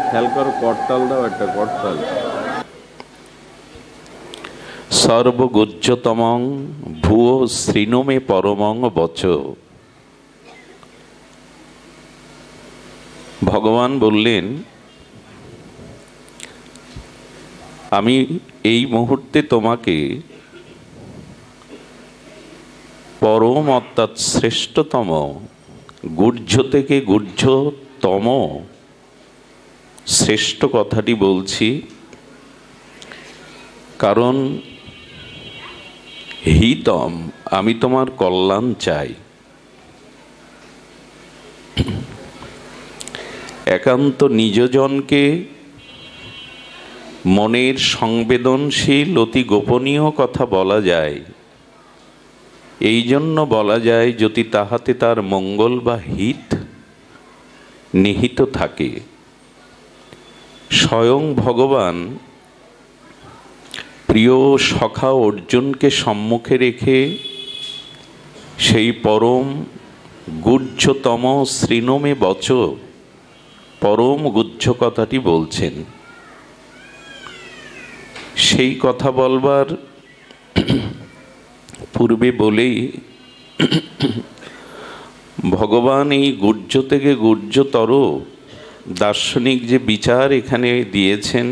খেয়াল করো, করতাল দাও একটা, করতাল। সর্বগুজ্জতমং ভুয়ো শ্রীণমে পরমং বচ। ভগবান বললেন, আমি এই মুহূর্তে তোমাকে পরম অর্থাৎ শ্রেষ্ঠতম, গুহ্য থেকে গুহ্যতম শ্রেষ্ঠ কথাটি বলছি। কারণ হিতম, আমি তোমার কল্যাণ চাই। একান্ত নিজজনকে মনের সংবেদনশীল অতি গোপনীয় কথা বলা যায়, এই জন্য বলা যায় যদি তাহাতে তার মঙ্গল বা হিত নিহিত থাকে। স্বয়ং ভগবান প্রিয় সখা অর্জুনকে সম্মুখে রেখে সেই পরম গুহ্যতম শ্রীণমে বচ, পরম গুহ্য কথাটি বলছেন। সেই কথা বলবার পূর্বে বলেই ভগবান এই গুহ্য থেকে গুহ্যতর দার্শনিক যে বিচার এখানে দিয়েছেন,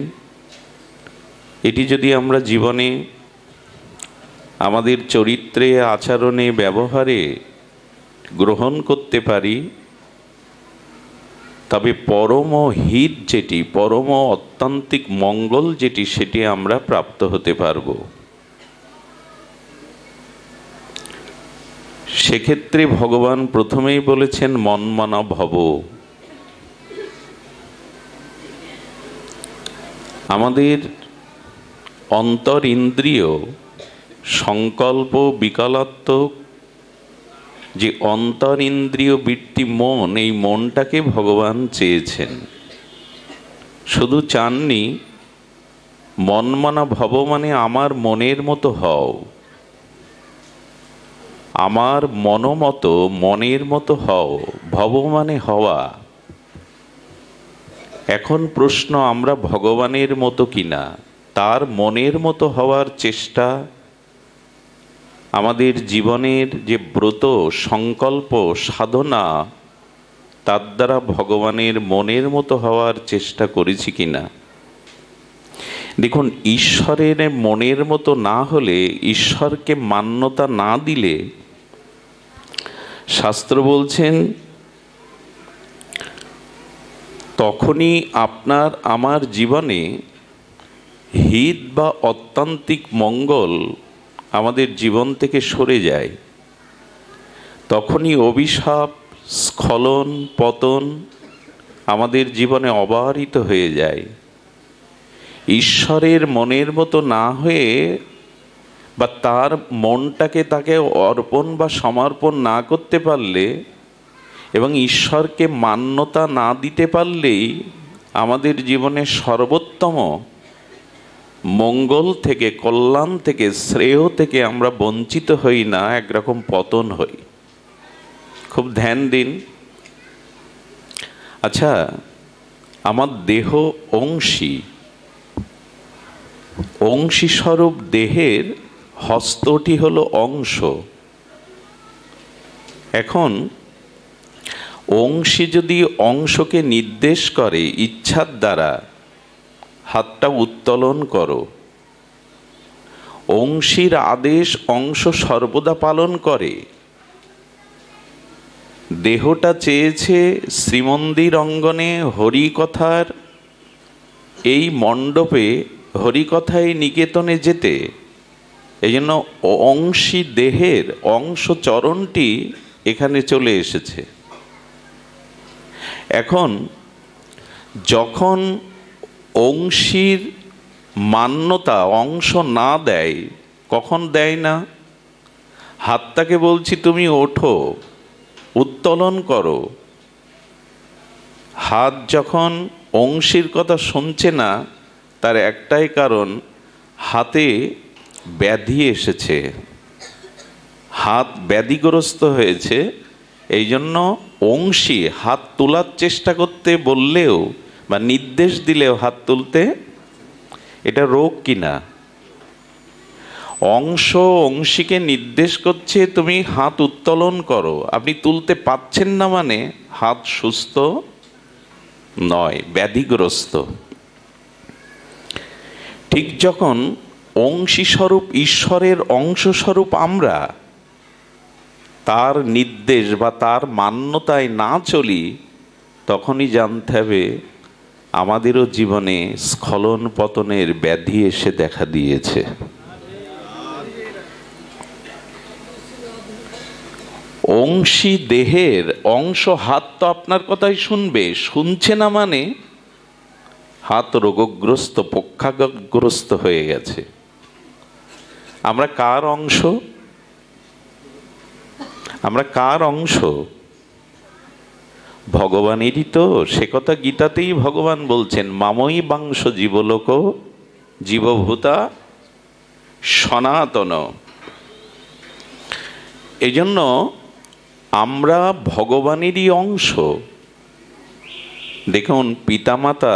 এটি যদি আমরা জীবনে আমাদের চরিত্রে, আচরণে, ব্যবহারে গ্রহণ করতে পারি, তবে পরম হিত যেটি, পরম অত্যান্তিক মঙ্গল যেটি, সেটি আমরা প্রাপ্ত হতে পারব। সেক্ষেত্রে ভগবান প্রথমেই বলেছেন মন্মনা ভব। আমাদের অন্তর ইন্দ্রিয় সংকল্প বিকলাত্মক যে অন্তর ইন্দ্রিয় বৃত্তি মন, এই মনটাকে ভগবান চেয়েছেন। শুধু চাননি মনমনা ভব মানে আমার মনের মতো হও, আমার মনোমতো মনের মতো হও। ভব মানে হওয়া। এখন প্রশ্ন, আমরা ভগবানের মতো কিনা, তার মনের মতো হওয়ার চেষ্টা আমাদের জীবনের যে ব্রত, সংকল্প, সাধনা, তার দ্বারা ভগবানের মনের মতো হওয়ার চেষ্টা করেছি কিনা। দেখুন, ঈশ্বরের মনের মতো না হলে, ঈশ্বরকে মান্যতা না দিলে, শাস্ত্র বলছেন তখনই আপনার আমার জীবনে হিত বা অত্যান্তিক মঙ্গল আমাদের জীবন থেকে সরে যায়। তখনই অভিশাপ, স্খলন, পতন আমাদের জীবনে অবারিত হয়ে যায়। ঈশ্বরের মনের মতো না হয়ে বা তার মনটাকে তাকে অর্পণ বা সমর্পণ না করতে পারলে এবং ঈশ্বরকে মান্যতা না দিতে পারলেই আমাদের জীবনে সর্বোত্তম মঙ্গল থেকে, কল্যাণ থেকে, শ্রেয় থেকে আমরা বঞ্চিত হই না, একরকম পতন হই। খুব ধ্যান দিন। আচ্ছা, আমার দেহ অংশী, অংশী স্বরূপ দেহের হস্তটি হলো অংশ। এখন অংশী যদি অংশকে নির্দেশ করে ইচ্ছার দ্বারা, হাতটা উত্তোলন করো, অংশীর আদেশ অংশ সর্বদা পালন করে। দেহটা চেয়েছে শ্রীমন্দির অঙ্গনে হরিকথার এই মণ্ডপে, হরিকথায় নিকেতনে যেতে। এই জন্য অংশী দেহের অংশ চরণটি এখানে চলে এসেছে। এখন যখন অংশীর মান্যতা অংশ না দেয়, কখন দেয় না? হাতটাকে বলছি তুমি ওঠো, উত্তোলন করো। হাত যখন অংশীর কথা শুনছে না, তার একটাই কারণ, হাতে ব্যাধি এসেছে, হাত ব্যাধিগ্রস্ত হয়েছে। এই জন্য অংশী হাত তোলার চেষ্টা করতে বললেও, বা নির্দেশ দিলেও হাত তুলতে, এটা রোগ কিনা? অংশ অংশীকে নির্দেশ করছে তুমি হাত উত্তোলন করো, আপনি তুলতে পাচ্ছেন না মানে হাত সুস্থ নয়, ব্যাধিগ্রস্ত। ঠিক যখন অংশী স্বরূপ ঈশ্বরের অংশ স্বরূপ আমরা তার নির্দেশ বা তার মান্যতায় না চলি, তখনই জানতে হবে আমাদেরও জীবনে স্খলন পতনের ব্যাধি এসে দেখা দিয়েছে। অংশী দেহের অংশ হাত তো আপনার কথাই শুনবে, শুনছে না মানে হাত রোগগ্রস্ত, পক্ষাগ্রস্ত হয়ে গেছে। আমরা কার অংশ? আমরা কার অংশ? ভগবানেরই তো। সে কথা গীতাতেই ভগবান বলছেন, মাময়ী বাংশ জীবলোক জীবভূতা সনাতন। এই জন্য আমরা ভগবানেরই অংশ। দেখুন, পিতামাতা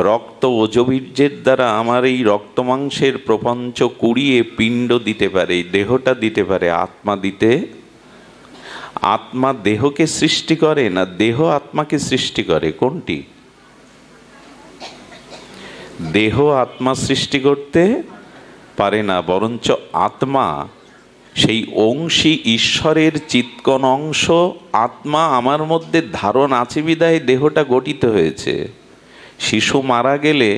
রক্ত ওজবীর্যের দ্বারা আমার এই রক্ত মাংসের প্রপঞ্চ কুড়িয়ে পিণ্ড দিতে পারে, দেহটা দিতে পারে, আত্মা দিতে। আত্মা দেহকে সৃষ্টি করে না, দেহ আত্মাকে সৃষ্টি করে। কোনটি? দেহ আত্মা সৃষ্টি করতে পারে না, বরঞ্চ আত্মা সেই অংশী ঈশ্বরের চিৎকন অংশ। আত্মা আমার মধ্যে ধারণ আছে বিধায় দেহটা গঠিত হয়েছে। শিশু মারা গেলে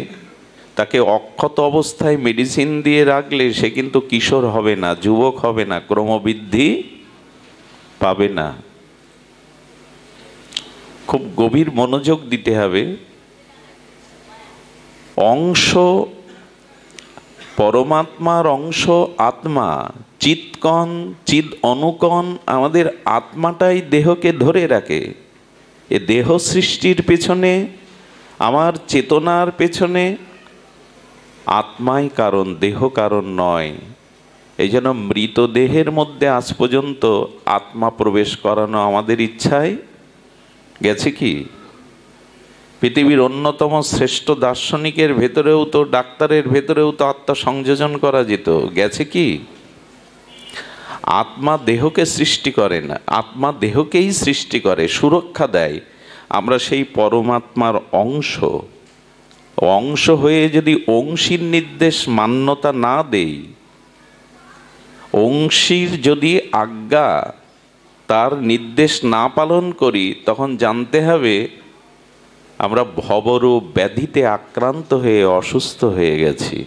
তাকে অক্ষত অবস্থায় মেডিসিন দিয়ে রাখলে সে কিন্তু কিশোর হবে না, যুবক হবে না, ক্রমবৃদ্ধি পাবে না। খুব গভীর মনোযোগ দিতে হবে। অংশ পরমাত্মার অংশ আত্মা, চিৎকন চিদ অনুকন আমাদের আত্মাটাই দেহকে ধরে রাখে। এ দেহ সৃষ্টির পেছনে, আমার চেতনার পেছনে আত্মাই কারণ, দেহ কারণ নয়। এই জন্য মৃতদেহের মধ্যে আজ পর্যন্ত আত্মা প্রবেশ করানো আমাদের ইচ্ছায় গেছে কি? পৃথিবীর অন্যতম শ্রেষ্ঠ দার্শনিকের ভেতরেও তো, ডাক্তারের ভেতরেও তো আত্মা সংযোজন করা যেত, গেছে কি? আত্মা দেহকে সৃষ্টি করে না, আত্মা দেহকেই সৃষ্টি করে, সুরক্ষা দেয়। আমরা সেই পরমাত্মার অংশ। অংশ হয়ে যদি অংশীর নির্দেশ মান্যতা না দেই, অংশীর যদি আজ্ঞা তার নির্দেশ না পালন করি, তখন জানতে হবে আমরা ভবরূপ ব্যাধিতে আক্রান্ত হয়ে অসুস্থ হয়ে গেছি।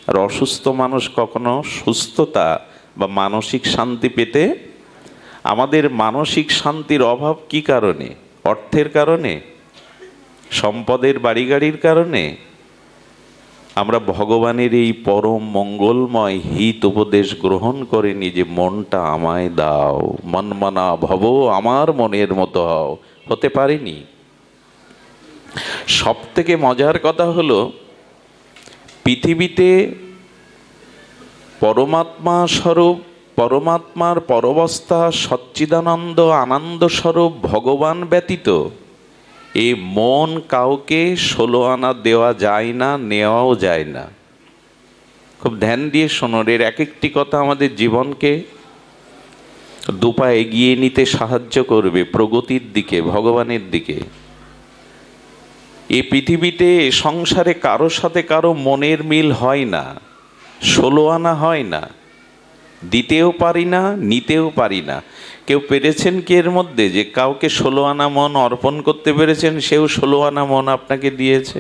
আর অসুস্থ মানুষ কখনো সুস্থতা বা মানসিক শান্তি পেতে, আমাদের মানসিক শান্তির অভাব কি কারণে? অর্থের কারণে? সম্পদের বাড়ি গাড়ির কারণে? আমরা ভগবানের এই পরম মঙ্গলময় হিত উপদেশ গ্রহণ করিনি যে মনটা আমায় দাও, মনমনা ভব, আমার মনের মতো হও, হতে পারিনি। সব থেকে মজার কথা হলো, পৃথিবীতে পরমাত্মা স্বরূপ, পরমাত্মার পরবস্থা সচ্চিদানন্দ আনন্দ স্বরূপ ভগবান ব্যতীত এ মন কাউকে 16 আনা দেওয়া যায় না, নেওয়াও যায় না। খুব ধ্যান দিয়ে শোনোর, এর এক একটি কথা আমাদের জীবনকে দুপা এগিয়ে নিতে সাহায্য করবে প্রগতির দিকে, ভগবানের দিকে। এই পৃথিবীতে, সংসারে কারো সাথে কারো মনের মিল হয় না, 16 আনা হয় না, দিতেও পারি না, নিতেও পারি না। কেউ পেরেছেন কি এর মধ্যে যে কাউকে 16 আনা মন অর্পণ করতে পেরেছেন, সেও 16 আনা মন আপনাকে দিয়েছে?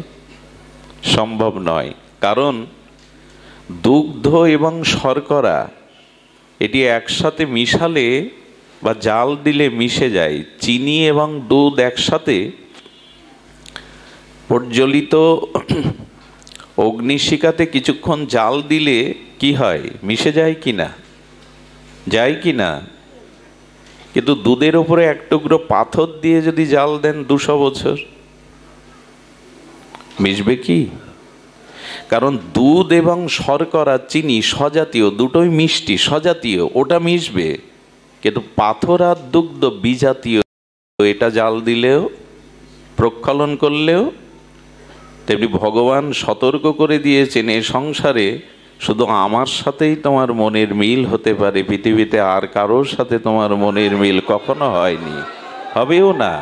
সম্ভব নয়। কারণ দুগ্ধ এবং শর্করা এটি একসাথে মিশালে বা জাল দিলে মিশে যায়। চিনি এবং দুধ একসাথে প্রজ্বলিত অগ্নিশিখাতে কিছুক্ষণ জাল দিলে কি হয়? মিশে যায় কি না? যায় কি না? কিন্তু দুধের উপরে এক টুকরো পাথর দিয়ে যদি জাল দেন 200 বছর, মিশবে কি? কারণ দুধ এবং শর্করা, চিনি স্বজাতীয়, দুটোই মিষ্টি, স্বজাতীয়, ওটা মিশবে। কিন্তু পাথর আর দুগ্ধ বিজাতীয়, এটা জাল দিলেও প্রক্ষালন করলেও তেমনি ভগবান সতর্ক করে দিয়েছেন, এ সংসারে শুধু আমার সাথেই তোমার মনের মিল হতে পারে, পৃথিবীতে আর কারোর সাথে তোমার মনের মিল কখনো হয়নি, হবেও না।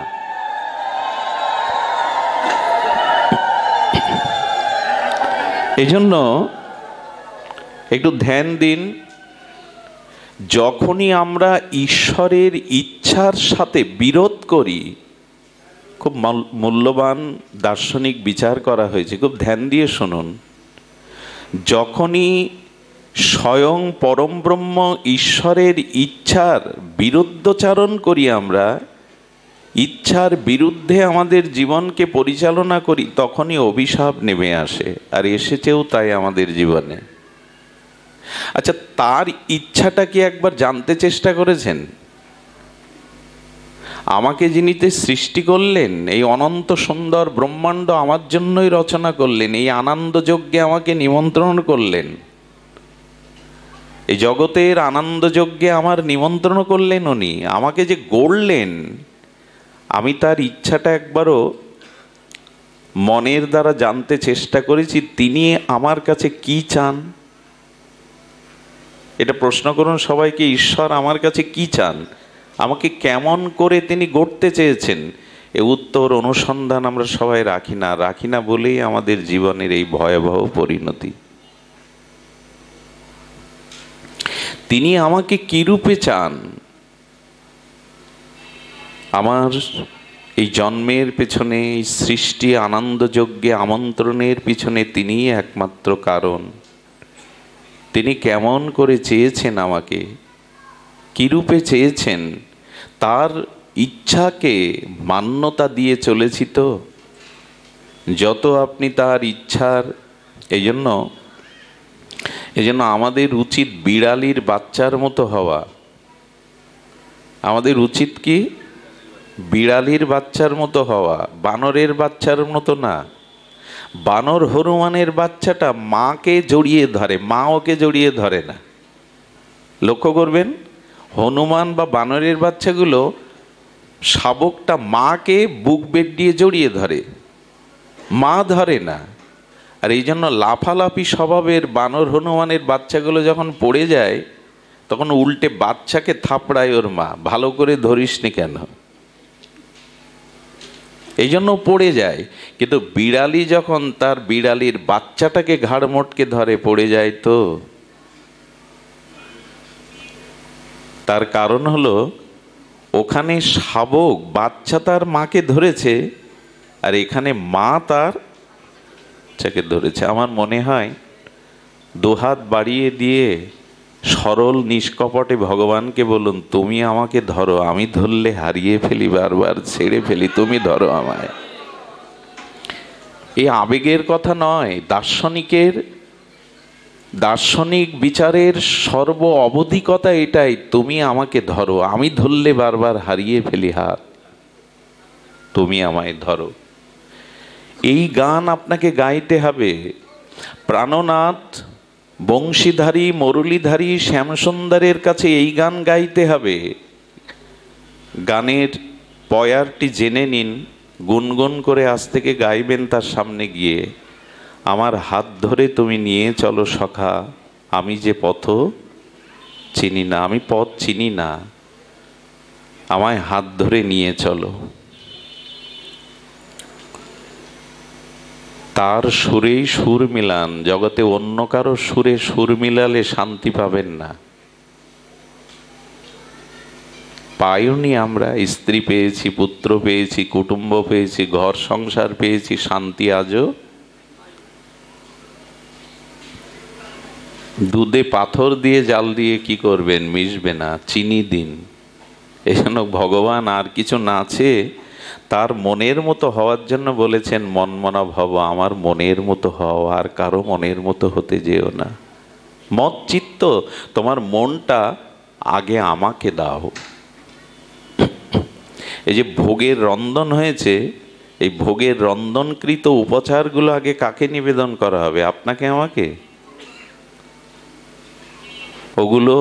এই জন্য একটু ধ্যান দিন, যখনই আমরা ঈশ্বরের ইচ্ছার সাথে বিরোধ করি, খুব মূল্যবান দার্শনিক বিচার করা হয়েছে, খুব ধ্যান দিয়ে শুনুন। যখনই স্বয়ং পরম ব্রহ্ম ঈশ্বরের ইচ্ছার বিরুদ্ধচারণ করি, আমরা ইচ্ছার বিরুদ্ধে আমাদের জীবনকে পরিচালনা করি, তখনই অভিশাপ নেমে আসে, আর এসেছেও তাই আমাদের জীবনে। আচ্ছা, তার ইচ্ছাটা কি একবার জানতে চেষ্টা করেছেন? আমাকে যিনিতে সৃষ্টি করলেন, এই অনন্ত সুন্দর ব্রহ্মাণ্ড আমার জন্যই রচনা করলেন, এই আনন্দ যজ্ঞে আমাকে নিমন্ত্রণ করলেন, এই জগতের আনন্দ যজ্ঞে আমার নিমন্ত্রণ করলেন উনি, আমাকে যে গড়লেন, আমি তার ইচ্ছাটা একবারও মনের দ্বারা জানতে চেষ্টা করেছি, তিনি আমার কাছে কি চান? এটা প্রশ্ন করুন সবাইকে, ঈশ্বর আমার কাছে কি চান, আমাকে কেমন করে তিনি গড়তে চেয়েছেন? এ উত্তর অনুসন্ধান আমরা সবাই রাখি না বলেই আমাদের জীবনের এই ভয়াবহ পরিণতি। তিনি আমাকে কি রূপে চান? আমার এই জন্মের পেছনে, এই সৃষ্টি আনন্দ যজ্ঞে আমন্ত্রণের পিছনে তিনিই একমাত্র কারণ। তিনি কেমন করে চেয়েছেন, আমাকে কি রূপে চেয়েছেন, তার ইচ্ছাকে মান্যতা দিয়ে চলেছি তো। যত আপনি তার ইচ্ছার, এই জন্য আমাদের উচিত বিড়ালির বাচ্চার মতো হওয়া। আমাদের উচিত কি? বিড়ালির বাচ্চার মতো হওয়া, বানরের বাচ্চার মতো না। বানর হনুমানের বাচ্চাটা মাকে জড়িয়ে ধরে, মা ওকে জড়িয়ে ধরে না। লক্ষ্য করবেন, হনুমান বা বানরের বাচ্চাগুলো শাবকটা মাকে বুক বেড দিয়ে জড়িয়ে ধরে, মা ধরে না। আর এই জন্য লাফালাফি স্বভাবের বানর হনুমানের বাচ্চাগুলো যখন পড়ে যায়, তখন উল্টে বাচ্চাকে থাপড়ায় ওর মা, ভালো করে ধরিসনি কেন, এই জন্য পড়ে যায়। কিন্তু বিড়ালি যখন তার বিড়ালির বাচ্চাটাকে ঘাড় মোটকে ধরে, পড়ে যায় তো। তার কারণ হলো, ওখানে শাবক বাচ্চা তার মাকে ধরেছে, আর এখানে মা তার বাচ্চাকে ধরেছে। আমার মনে হয় দুহাত বাড়িয়ে দিয়ে সরল নিষ্কপটে ভগবানকে বলুন, তুমি আমাকে ধরো, আমি ধরলে হারিয়ে ফেলি, বারবার ছেড়ে ফেলি, তুমি ধরো আমায়। এই আবেগের কথা নয়, দার্শনিক বিচারের সর্ব অবধিকতা এটাই, তুমি আমাকে ধরো, আমি ধরলে বারবার হারিয়ে ফেলি হাত, তুমি আমায় ধরো। এই গান আপনাকে গাইতে হবে। প্রাণনাথ, বংশীধারী, মুরলীধারী শ্যামসুন্দরের কাছে এই গান গাইতে হবে। গানের পয়ারটি জেনে নিন, গুনগুন করে আজ থেকে গাইবেন তার সামনে গিয়ে। আমার হাত ধরে তুমি নিয়ে চলো সখা, আমি যে পথ চিনি না, আমি পথ চিনি না, আমায় হাত ধরে নিয়ে চলো। তার সুরেই সুর মিলান, জগতে অন্য কারো সুরে সুর মিলালে শান্তি পাবেন না। পাইনি আমরা, স্ত্রী পেয়েছি, পুত্র পেয়েছি, কুটুম্ব পেয়েছি, ঘর সংসার পেয়েছি, শান্তি আজও। দুধে পাথর দিয়ে জাল দিয়ে কি করবেন, মিশবে না, চিনি দিন। এজন্য ভগবান আর কিছু না চেয়ে তার মনের মতো হওয়ার জন্য বলেছেন, মনমনা ভব, আমার মনের মতো হও, আর কারো মনের মতো হতে যেও না। মত চিত্ত, তোমার মনটা আগে আমাকে দাও। এই যে ভোগের রন্ধন হয়েছে, এই ভোগের রন্ধনকৃত উপচারগুলো আগে কাকে নিবেদন করা হবে? আপনাকে, আমাকে। ওগুলো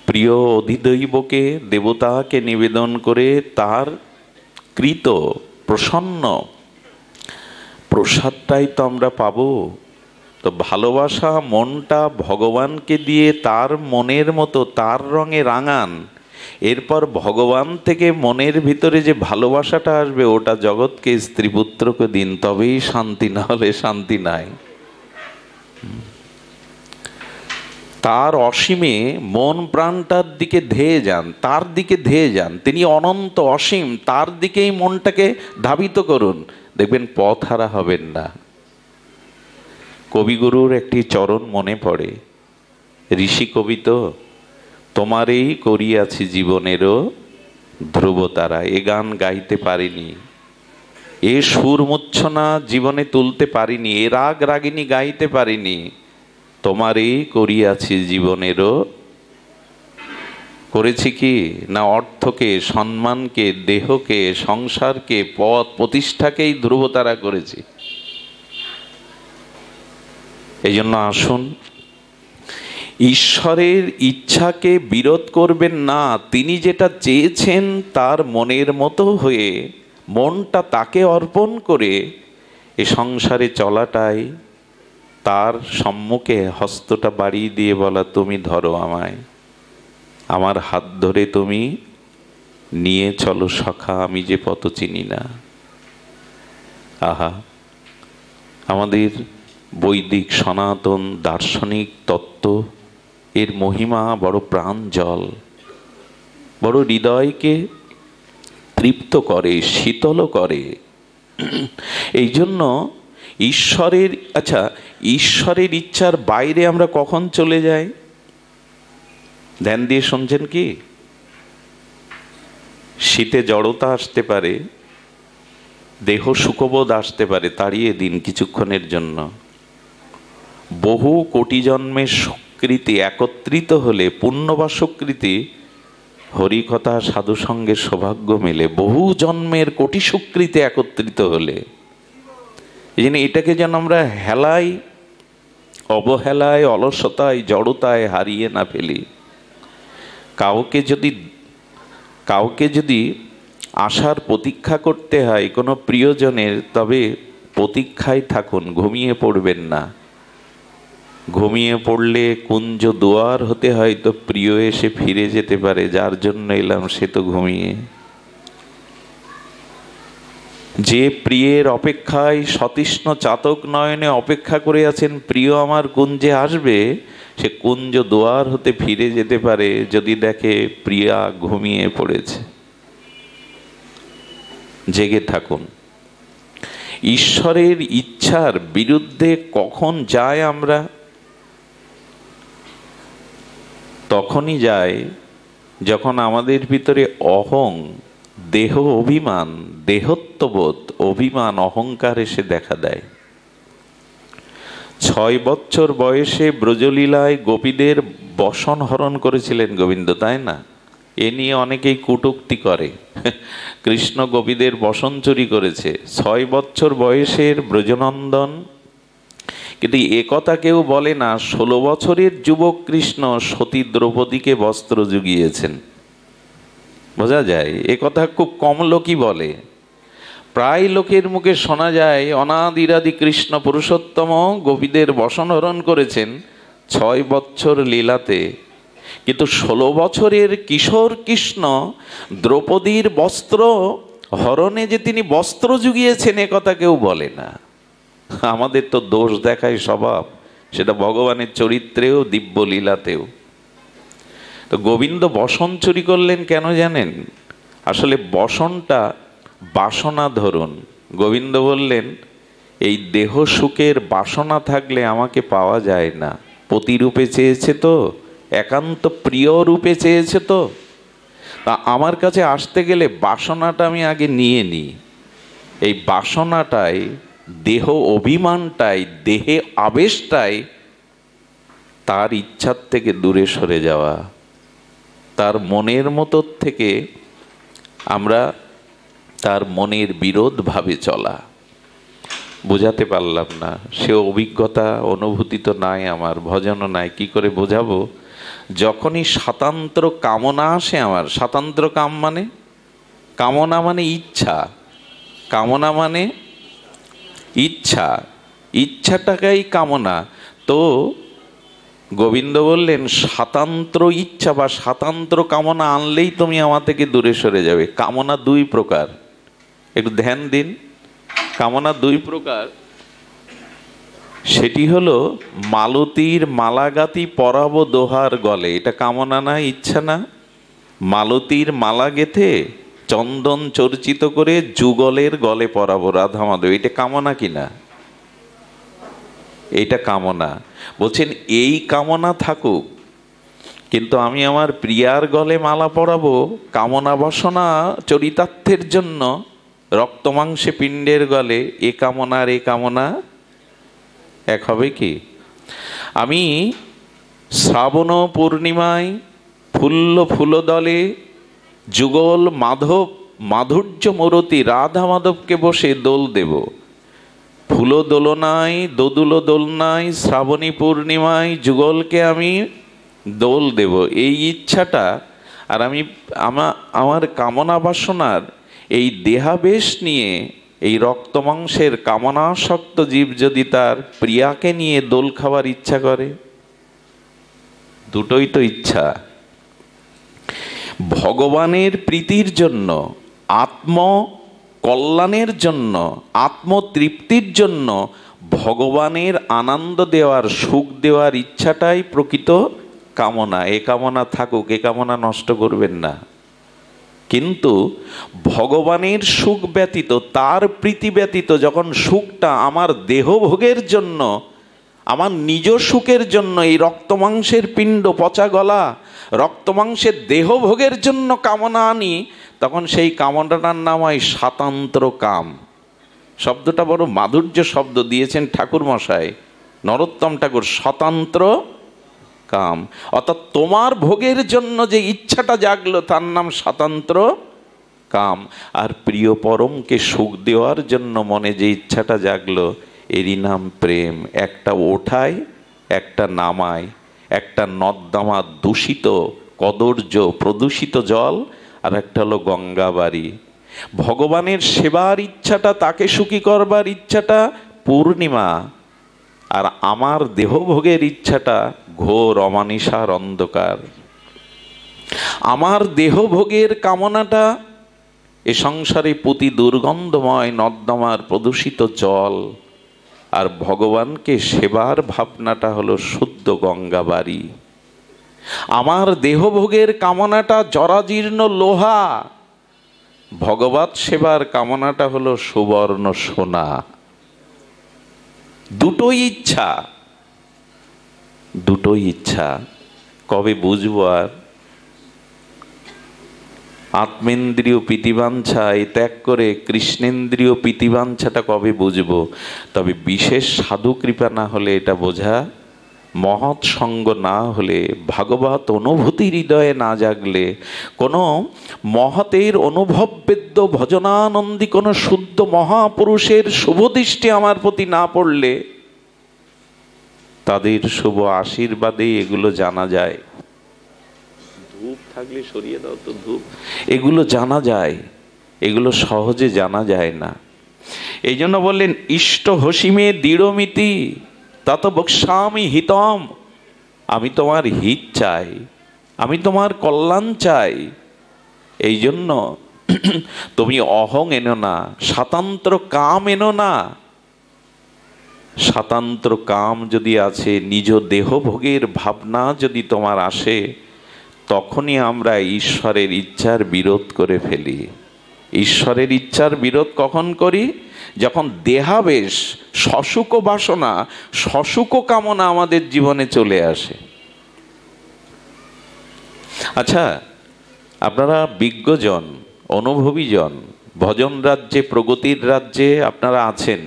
প্রিয় অধিদৈবকে, দেবতাকে নিবেদন করে তার কৃত প্রসন্ন, প্রসাদটাই তো আমরা পাবো। তো ভালোবাসা মনটা ভগবানকে দিয়ে তার মনের মতো তার রঙে রাঙান, এরপর ভগবান থেকে মনের ভিতরে যে ভালোবাসাটা আসবে ওটা জগৎকে স্ত্রী পুত্রকে দিন, তবেই শান্তি, না হলে শান্তি নাই। তার অসীমে মন প্রাণটার দিকে ধেয়ে যান, তার দিকে ধেয়ে যান। তিনি অনন্ত অসীম, তার দিকেই মনটাকে ধাবিত করুন, দেখবেন পথ হারা হবেন না। কবিগুরুর একটি চরণ মনে পড়ে, ঋষি কবি তো, তোমারই করিয়াছি জীবনেরও ধ্রুবতারা। এ গান গাইতে পারিনি, এ সুর মূর্ছনা জীবনে তুলতে পারিনি, এ রাগ রাগিনী গাইতে পারিনি, তোমারই করিয়াছি জীবনেরও। করেছি কি না অর্থকে, সম্মানকে, দেহকে, সংসারকে, পদ প্রতিষ্ঠাকেই ধ্রুবতারা করেছি। এই জন্য আসুন, ঈশ্বরের ইচ্ছাকে বিরোধ করবেন না। তিনি যেটা চেয়েছেন তার মনের মতো হয়ে মনটা তাকে অর্পণ করে এ সংসারে চলাটাই, তার সম্মুখে হস্তটা বাড়িয়ে দিয়ে বলা, তুমি ধরো আমায়, আমার হাত ধরে তুমি নিয়ে চলো সখা, আমি যে পথ চিনি না। আহা, আমাদের বৈদিক সনাতন দার্শনিক তত্ত্ব, এর মহিমা বড় প্রাঞ্জল, বড় হৃদয়কে তৃপ্ত করে, শীতল করে। এই জন্য ঈশ্বরের, আচ্ছা, ঈশ্বরের ইচ্ছার বাইরে আমরা কখন চলে যাই? ধ্যান দিয়ে শুনছেন কি? শীতে জড়তা আসতে পারে, দেহ সুখবোধ আসতে পারে, তাড়িয়ে দিন কিছুক্ষণের জন্য। বহু কোটি জন্মের সুকৃতি একত্রিত হলে, পুণ্য বা সুকৃতি, হরিকথা সাধু সঙ্গের সৌভাগ্য মেলে। বহু জন্মের কোটি সুকৃতি একত্রিত হলে, এই জন্য এটাকে যেন আমরা হেলায়, অবহেলায়, অলসতায়, জড়তায় হারিয়ে না ফেলি। কাউকে যদি আসার প্রতীক্ষা করতে হয় কোনো প্রিয়জনের, তবে প্রতীক্ষায় থাকুন, ঘুমিয়ে পড়বেন না। ঘুমিয়ে পড়লে কুঞ্জ দুয়ার হতে হয়তো প্রিয় এসে ফিরে যেতে পারে, যার জন্য এলাম সে তো ঘুমিয়ে। যে প্রিয়ের অপেক্ষায় সতৃষ্ণ চাতক নয়নে অপেক্ষা করে আছেন, প্রিয় আমার কুঞ্জে আসবে, সে কুঞ্জ দুয়ার হতে ফিরে যেতে পারে যদি দেখে প্রিয়া ঘুমিয়ে পড়েছে। জেগে থাকুন। ঈশ্বরের ইচ্ছার বিরুদ্ধে কখন যায় আমরা? তখনই যায় যখন আমাদের ভিতরে অহং, দেহ অভিমান, দেহত্ববোধ, অভিমান, অহংকার এসে দেখা দেয়। 6 বছর বয়সে ব্রজলীলায় গোপীদের বসন হরণ করেছিলেন গোবিন্দ, তাই না? এ নিয়ে অনেকেই কটূক্তি করে, কৃষ্ণ গোপীদের বসন চুরি করেছে। 6 বছর বয়সের ব্রজনন্দন, কিন্তু এ কথা কেউ বলে না 16 বছরের যুবক কৃষ্ণ সতী দ্রৌপদীকে বস্ত্র জুগিয়েছেন। বোঝা যায়, এ কথা খুব কম লোকই বলে। প্রায় লোকের মুখে শোনা যায় অনাদিরাদি কৃষ্ণ পুরুষোত্তম গোপীদের বসনহরণ করেছেন 6 বছর লীলাতে, কিন্তু 16 বছরের কিশোর কৃষ্ণ দ্রৌপদীর বস্ত্র হরণে যে তিনি বস্ত্র জুগিয়েছেন এ কথা কেউ বলে না। আমাদের তো দোষ দেখায় স্বভাব, সেটা ভগবানের চরিত্রেও দিব্য লীলাতেও। তো গোবিন্দ বসন চুরি করলেন কেন জানেন? আসলে বসনটা বাসনা ধরুন। গোবিন্দ বললেন, এই দেহ সুখের বাসনা থাকলে আমাকে পাওয়া যায় না। প্রতিরূপে চেয়েছে তো, একান্ত প্রিয় রূপে চেয়েছে তো, তা আমার কাছে আসতে গেলে বাসনাটা আমি আগে নিয়ে নিই। এই বাসনাটাই, দেহ অভিমানটাই, দেহে আবেশটাই তার ইচ্ছার থেকে দূরে সরে যাওয়া, তার মনের মতো থেকে আমরা তার মনের বিরোধ ভাবে চলা। বোঝাতে পারলাম না, সে অভিজ্ঞতা অনুভূতি তো নাই আমার, ভজনও নাই, কি করে বোঝাবো? যখনই স্বাতন্ত্র কামনা আসে আমার, স্বাতন্ত্র কাম মানে, কামনা মানে ইচ্ছা, কামনা মানে ইচ্ছা, ইচ্ছাটাকেই কামনা। তো গোবিন্দ বললেন স্বাতন্ত্র ইচ্ছা বা স্বাতন্ত্র কামনা আনলেই তুমি আমার থেকে দূরে সরে যাবে। কামনা দুই প্রকার, একটু ধ্যান দিন। কামনা দুই প্রকার, সেটি হলো মালতীর মালাগাতি পরাবো দোহার গলে, এটা কামনা না, ইচ্ছা না? মালতীর মালা গেথে চন্দন চর্চিত করে যুগলের গলে পরাবো রাধা মাধব, এটা কামনা কিনা? এটা কামনা। বলছেন এই কামনা থাকুক, কিন্তু আমি আমার প্রিয়ার গলে মালা পরাবো কামনা বাসনা চরিতার্থের জন্য, রক্ত মাংসে পিণ্ডের গলে, এ কামনা আর এ কামনা এক হবে কি? আমি শ্রাবণ পূর্ণিমায় ফুল্ল ফুলদলে যুগল মাধব মাধুর্য মূরতি রাধা মাধবকে বসে দোল দেব, ফুল দোলনায় দোদুলো দোলনায় শ্রাবণী পূর্ণিমায় যুগলকে আমি দোল দেব, এই ইচ্ছাটা। আর আমি আমার কামনা বাসনার এই দেহাবেশ নিয়ে এই রক্ত মাংসের কামনাসক্ত জীব যদি তার প্রিয়াকে নিয়ে দোল খাবার ইচ্ছা করে, দুটোই তো ইচ্ছা। ভগবানের প্রীতির জন্য, আত্ম কল্যাণের জন্য, আত্মতৃপ্তির জন্য ভগবানের আনন্দ দেওয়ার, সুখ দেওয়ার ইচ্ছাটাই প্রকৃত কামনা। এ কামনা থাকুক, এ কামনা নষ্ট করবেন না। কিন্তু ভগবানের সুখ ব্যতীত, তার প্রীতি ব্যতীত যখন সুখটা আমার দেহভোগের জন্য, আমার নিজ সুখের জন্য, এই রক্তমাংসের পিণ্ড পচা গলা রক্তমাংসের দেহভোগের জন্য কামনা আনি, তখন সেই কামনাটার নাম হয় স্বাতন্ত্র কাম। শব্দটা বড় মাধুর্য শব্দ দিয়েছেন ঠাকুর মশাই, নরোত্তম ঠাকুর, স্বতন্ত্র কাম। অর্থাৎ তোমার ভোগের জন্য যে ইচ্ছাটা জাগলো তার নাম স্বাতন্ত্র কাম। আর প্রিয় পরমকে সুখ দেওয়ার জন্য মনে যে ইচ্ছাটা জাগলো এরই নাম প্রেম। একটা ওঠায়, একটা নামায়, একটা নর্দমা দূষিত কদর্য প্রদূষিত জল, আর একটা হলো গঙ্গাবাড়ি। ভগবানের সেবার ইচ্ছাটা, তাকে সুখী করবার ইচ্ছাটা পূর্ণিমা, আর আমার দেহভোগের ইচ্ছাটা ঘোর অমানিসার অন্ধকার। আমার দেহভোগের কামনাটা এ সংসারে পুতি দুর্গন্ধময় নর্দমার প্রদূষিত জল, আর ভগবানকে সেবার ভাবনাটা হলো শুদ্ধ গঙ্গাবাড়ি। আমার দেহভোগের কামনাটা জরাজীর্ণ লোহা, ভগবৎ সেবার কামনাটা হলো সুবর্ণ সোনা। দুটোই ইচ্ছা, দুটোই ইচ্ছা। কবে বুঝবো আর? আত্মেন্দ্রিয় প্রীতিবাঞ্ছা এই ত্যাগ করে কৃষ্ণেন্দ্রিয় প্রীতিবাঞ্ছাটা কবে বুঝবো? তবে বিশেষ সাধু কৃপা না হলে এটা বোঝা, মহৎ সঙ্গ না হলে, ভাগবত অনুভূতি হৃদয়ে না জাগলে, কোনো মহতের অনুভববেদ্য ভজনানন্দী কোনো শুদ্ধ মহাপুরুষের শুভদৃষ্টি আমার প্রতি না পড়লে, তাদের শুভ আশীর্বাদে এগুলো জানা যায়। ধূপ থাকলে সরিয়ে দাও তো, ধূপ, এগুলো জানা যায়, এগুলো সহজে জানা যায় না। এই জন্য বললেন ইষ্ট হসিমে দৃঢ়মিতি তত বক্সামি হিতম, আমি তোমার হিত চাই, আমি তোমার কল্যাণ চাই। এই জন্য তুমি অহং এনো না, স্বাতন্ত্র কাম এনো না। স্বাতন্ত্র কাম যদি আছে, নিজ দেহভোগের ভাবনা যদি তোমার আসে, তখনই আমরা ঈশ্বরের ইচ্ছার বিরোধ করে ফেলি। ঈশ্বরের ইচ্ছার বিরোধ কখন করি? যখন দেহাবেশ, সসুখ বাসনা, সসুখ কামনা আমাদের জীবনে চলে আসে। আচ্ছা, আপনারা বিজ্ঞজন, অনুভবীজন, ভজন রাজ্যে, প্রগতির রাজ্যে আপনারা আছেন,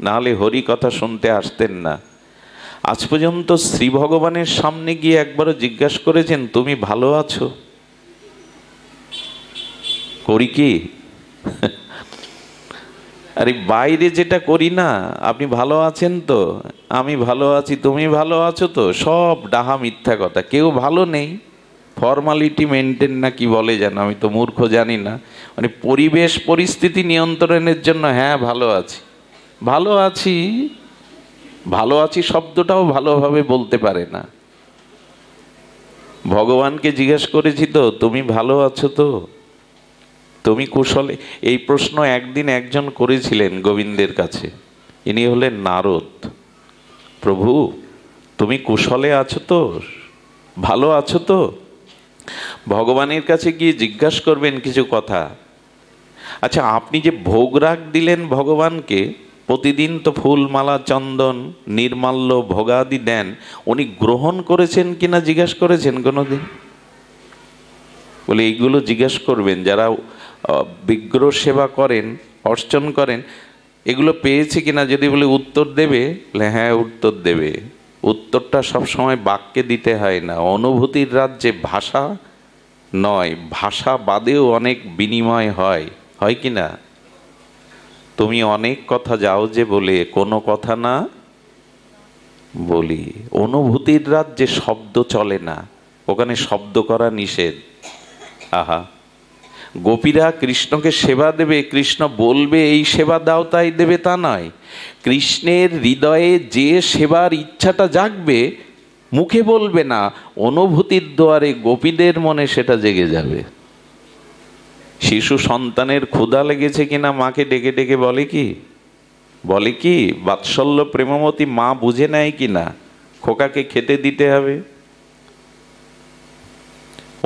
নাহলে হরি কথা শুনতে আসতেন না। আজ পর্যন্ত শ্রী ভগবানের সামনে গিয়ে একবারও জিজ্ঞাসা করেছেন তুমি ভালো আছো? করি কি? আরে বাইরে যেটা করি না, আপনি ভালো আছেন তো, আমি ভালো আছি, তুমি ভালো আছো তো, সব ডাহা মিথ্যা কথা। কেউ ভালো নেই, ফর্মালিটি মেনটেন না কি বলে যেন, আমি তো মূর্খ জানি না, মানে পরিবেশ পরিস্থিতি নিয়ন্ত্রণের জন্য হ্যাঁ ভালো আছি, ভালো আছি, ভালো আছি শব্দটাও ভালোভাবে বলতে পারে না। ভগবানকে জিজ্ঞেস করেছি তো, তুমি ভালো আছো তো, তুমি কুশলে? এই প্রশ্ন একদিন একজন করেছিলেন গোবিন্দের কাছে, ইনি হলেন নারদ। প্রভু তুমি কুশলে আছো তো, ভালো আছো তো? ভগবানের কাছে গিয়ে জিজ্ঞাসা করবেন কিছু কথা। আচ্ছা, আপনি যে ভোগ রাগ দিলেন ভগবানকে, প্রতিদিন তো ফুল মালা চন্দন নির্মাল্য ভোগাদি দেন, উনি গ্রহণ করেছেন কিনা জিজ্ঞাসা করেছেন কোনোদিন? বলে এইগুলো জিজ্ঞাসা করবেন যারা বিগ্রহ সেবা করেন, অর্চন করেন, এগুলো পেয়েছে কিনা। যদি বলে উত্তর দেবে, বলে হ্যাঁ উত্তর দেবে। উত্তরটা সবসময় বাক্যে দিতে হয় না, অনুভূতির রাজ্যে ভাষা নয়, ভাষা বাদেও অনেক বিনিময় হয়, হয় কি না? তুমি অনেক কথা যাও যে বলে কোনো কথা না বলি। অনুভূতির রাজ্যে শব্দ চলে না, ওখানে শব্দ করা নিষেধ। আহা, গোপীরা কৃষ্ণকে সেবা দেবে, কৃষ্ণ বলবে এই সেবা দাও তাই দেবে তা নয়। কৃষ্ণের হৃদয়ে যে সেবার ইচ্ছাটা জাগবে, মুখে বলবে না, অনুভূতির দ্বারে গোপীদের মনে সেটা জেগে যাবে। শিশু সন্তানের ক্ষুধা লেগেছে কিনা মাকে ডেকে ডেকে বলে কি, বলে কি? বাৎসল্য প্রেমমতী মা বুঝে নেয় কিনা খোকাকে খেতে দিতে হবে।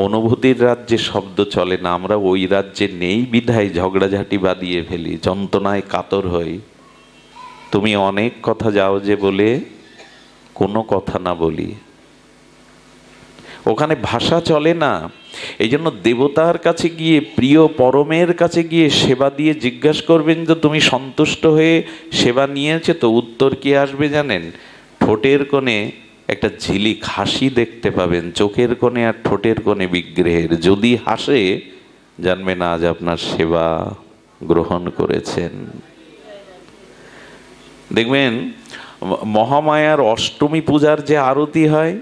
অনুভূতির রাজ্যে শব্দ চলে না, আমরা ওই রাজ্যে নেই বিধায় ঝগড়াঝাটি বাঁধিয়ে ফেলি, যন্ত্রণায় কাতর হই। তুমি অনেক কথা যাও যে বলে কোনো কথা না বলি, ওখানে ভাষা চলে না। এই জন্য দেবতার কাছে গিয়ে, প্রিয় পরমের কাছে গিয়ে সেবা দিয়ে জিজ্ঞাসা করবেন যে তুমি সন্তুষ্ট হয়ে সেবা নিয়েছে তো? উত্তর কি আসবে জানেন? ঠোঁটের কোণে একটা ঝিলিক হাসি দেখতে পাবেন, চোখের কোণে আর ঠোঁটের কোণে বিগ্রহের। যদি হাসে, জানবেন আজ আপনার সেবা গ্রহণ করেছেন। দেখবেন মহামায়ার অষ্টমী পূজার যে আরতি হয়,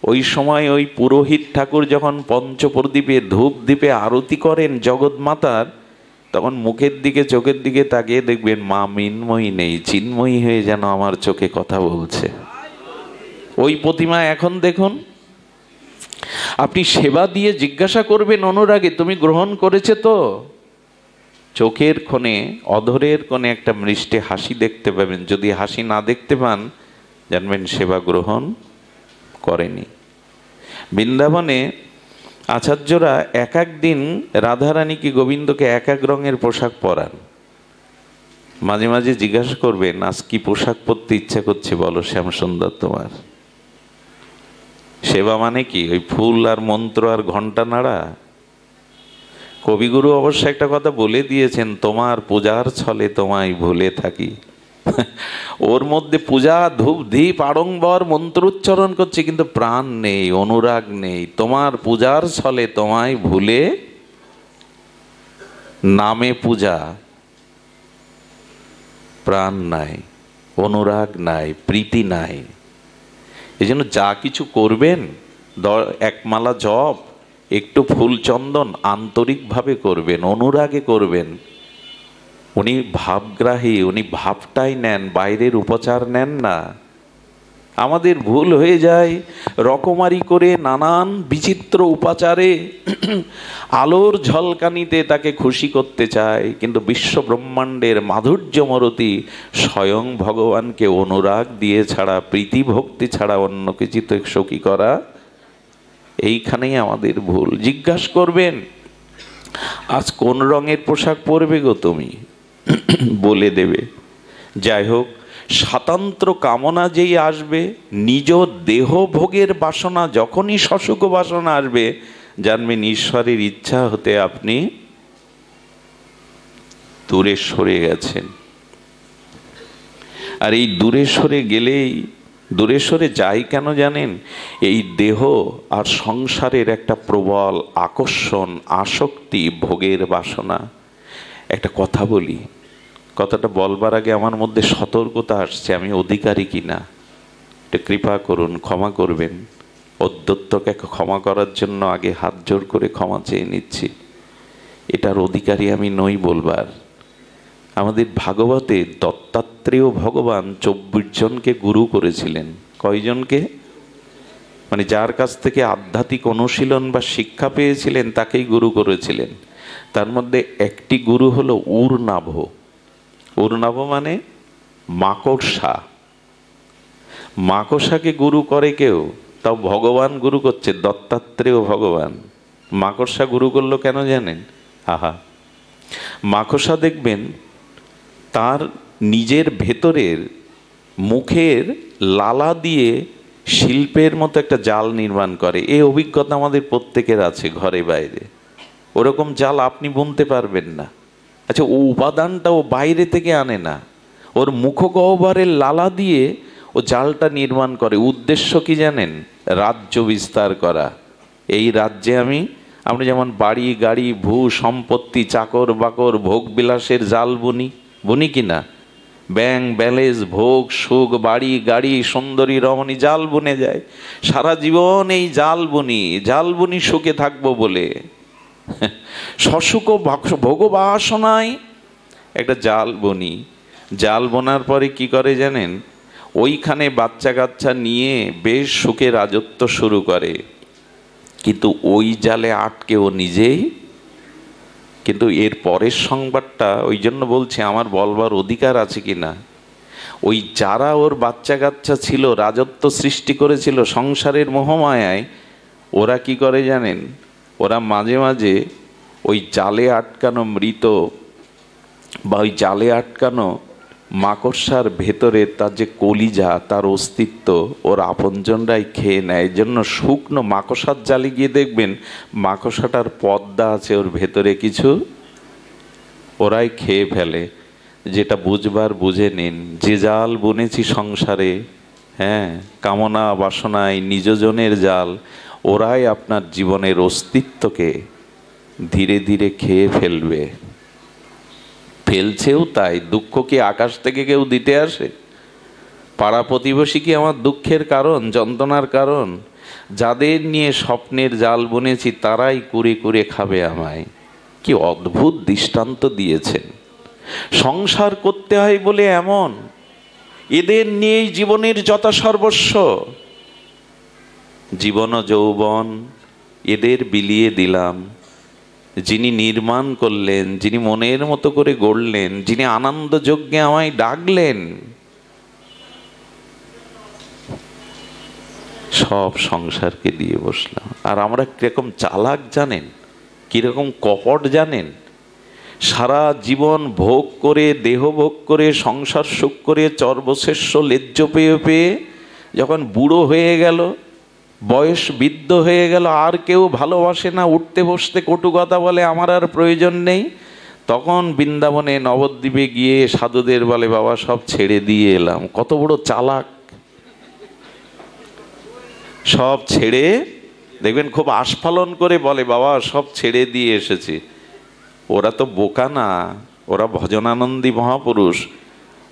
ওই সময় ওই পুরোহিত ঠাকুর যখন পঞ্চপ্রদীপে ধূপ দ্বীপে আরতি করেন জগৎ মাতার, তখন মুখের দিকে চোখের দিকে তাকিয়ে দেখবেন মা মিন্ময়ী নেই, চিন্ময়ী হয়ে যেন আমার চোখে কথা বলছে। ওই প্রতিমা এখন দেখুন। আপনি সেবা দিয়ে জিজ্ঞাসা করবেন অনুরাগে, তুমি গ্রহণ করেছে তো? চোখের কোণে, অধরের কোণে একটা মিষ্টি হাসি দেখতে পাবেন। যদি হাসি না দেখতে পান, জানবেন সেবা গ্রহণ করেনি। বৃন্দাবনে আচার্যরা এক এক দিন রাধারানীকে, গোবিন্দকে এক এক রঙের পোশাক পরান। মাঝে মাঝে জিজ্ঞাসা করবেন, আজ কি পোশাক পরতে ইচ্ছা করছে বলো শ্যামসুন্দর তোমার? সেবা মানে কি ওই ফুল আর মন্ত্র আর ঘন্টা নাড়া? কবিগুরু অবশ্য একটা কথা বলে দিয়েছেন, তোমার পূজার ছলে তোমায় ভুলে থাকি। ওর মধ্যে পূজা ধূপ দীপ আড়ম্বর মন্ত্রোচ্চারণ করছে, কিন্তু প্রাণ নেই, অনুরাগ নেই। তোমার পূজার ছলে তোমায় ভুলে, নামে পূজা, প্রাণ নাই, অনুরাগ নাই, প্রীতি নাই। এই জন্য যা কিছু করবেন, এক মালা জপ, একটু ফুল চন্দন আন্তরিকভাবে করবেন, অনুরাগে করবেন। উনি ভাবগ্রাহী, উনি ভাবটাই নেন, বাইরের উপচার নেন না। আমাদের ভুল হয়ে যায়, রকমারি করে নানান বিচিত্র উপাচারে আলোর ঝলকানিতে তাকে খুশি করতে চায়, কিন্তু বিশ্ব ব্রহ্মাণ্ডের মাধুর্যমরতি স্বয়ং ভগবানকে অনুরাগ দিয়ে ছাড়া, প্রীতি ভক্তি ছাড়া অন্য কিছু তো সখী করা, এইখানেই আমাদের ভুল। জিজ্ঞাসা করবেন, আজ কোন রঙের পোশাক পরবে গো তুমি? বলে দেবে। যাই হোক, স্বাতন্ত্র কামনা যেই আসবে, নিজ দেহ ভোগের বাসনা যখনই সসুখ বাসনা আসবে, জানবেন ঈশ্বরের ইচ্ছা হতে আপনি দূরে সরে গেছেন। আর এই দূরে সরে গেলেই, দূরে সরে যাই কেন জানেন? এই দেহ আর সংসারের একটা প্রবল আকর্ষণ, আসক্তি, ভোগের বাসনা। একটা কথা বলি, কথাটা বলবার আগে আমার মধ্যে সতর্কতা আসছে, আমি অধিকারী কিনা একটু কৃপা করুন, ক্ষমা করবেন। অধ্যত্তকে ক্ষমা করার জন্য আগে হাত জোর করে ক্ষমা চেয়ে নিচ্ছি। এটার অধিকারী আমি নই বলবার। আমাদের ভাগবতে দত্তাত্রেয় ভগবান 24 জনকে গুরু করেছিলেন। কয়জনকে? মানে যার কাছ থেকে আধ্যাত্মিক অনুশীলন বা শিক্ষা পেয়েছিলেন তাকেই গুরু করেছিলেন। তার মধ্যে একটি গুরু হলো উর্নাভ। উর্নাভ মানে মাকড়সা। মাকড়সাকে গুরু করে কেউ, তাও ভগবান গুরু করছে, দত্তাত্রেয় ভগবান। মাকড়সা গুরু করলো কেন জানেন? আহা, মাকড়সা দেখবেন তার নিজের ভেতরের মুখের লালা দিয়ে শিল্পের মতো একটা জাল নির্মাণ করে। এই অভিজ্ঞতা আমাদের প্রত্যেকের আছে, ঘরে বাইরে। ওরকম জাল আপনি বুনতে পারবেন না। আচ্ছা, ও উপাদানটা ও বাইরে থেকে আনে না, ওর মুখগহ্বরের লালা দিয়ে ও জালটা নির্মাণ করে। উদ্দেশ্য কি জানেন? রাজ্য বিস্তার করা। এই রাজ্যে আমরা যেমন বাড়ি গাড়ি ভূ সম্পত্তি চাকর বাকর ভোগ বিলাসের জাল বুনি কিনা? ব্যাংক ব্যালেন্স ভোগ সুখ বাড়ি গাড়ি সুন্দরী রমণী জাল বুনে যায়। সারা জীবন এই জাল বুনি সুখে থাকবো বলে। সসুখ ভোগবাসনায় একটা জাল বুনি। জাল বোনার পরে কি করে জানেন? ওইখানে বাচ্চা কাচ্চা নিয়ে বেশ সুখে রাজত্ব শুরু করে, কিন্তু ওই জালে আটকে ও নিজেই। কিন্তু এর পরের সংবাদটা, ওই জন্য বলছে আমার বলবার অধিকার আছে কিনা। ওই যারা ওর বাচ্চা কাচ্চা ছিল, রাজত্ব সৃষ্টি করেছিল সংসারের মোহমায়ায়, ওরা কি করে জানেন? ওরা মাঝে মাঝে ওই জালে আটকানো মৃত বা ওই জালে আটকানো মাকড়সার ভেতরে তার যে কলিজা, তার অস্তিত্ব ওর আপনজনরাই খেয়ে নেয়। এই জন্য শুকনো মাকড়সার জালে গিয়ে দেখবেন মাকড়সাটার পর্দা আছে, ওর ভেতরে কিছু ওরাই খেয়ে ফেলে। যেটা বুঝবার বুঝে নিন। যে জাল বুনেছি সংসারে, হ্যাঁ, কামনা বাসনায় নিজজনের জাল, ওরাই আপনার জীবনের অস্তিত্বকে ধীরে ধীরে খেয়ে ফেলবে। ফেলছেও তাই। দুঃখ কি আকাশ থেকে কেউ দিতে আসে? পাড়া প্রতিবেশী কি আমার দুঃখের কারণ, যন্ত্রণার কারণ? যাদের নিয়ে স্বপ্নের জাল বুনেছি তারাই কুরে কুরে খাবে আমায়। কি অদ্ভুত দৃষ্টান্ত দিয়েছেন। সংসার করতে হয় বলে এমন, এদের নিয়েই জীবনের যথা সর্বস্ব। জীবন যৌবন এদের বিলিয়ে দিলাম। যিনি নির্মাণ করলেন, যিনি মনের মতো করে গড়লেন, যিনি আনন্দ যজ্ঞে আমায় ডাকলেন, সব সংসারকে দিয়ে বসলাম। আর আমরা কিরকম চালাক জানেন, কিরকম কপট জানেন? সারা জীবন ভোগ করে, দেহ ভোগ করে, সংসার সুখ করে, চর্বশেষ্য লেজ্জ পেয়ে পেয়ে যখন বুড়ো হয়ে গেল, বয়স বৃদ্ধ হয়ে গেল, আর কেউ ভালোবাসে না, উঠতে বসতে কটু কথা বলে, আমার আর প্রয়োজন নেই, তখন বৃন্দাবনে নবদ্বীপে গিয়ে সাধুদের বলে বাবা সব ছেড়ে দিয়ে এলাম। কত বড় চালাক! সব ছেড়ে, দেখবেন খুব আস্ফালন করে বলে বাবা সব ছেড়ে দিয়ে এসেছি। ওরা তো বোকা না, ওরা ভজনানন্দী মহাপুরুষ।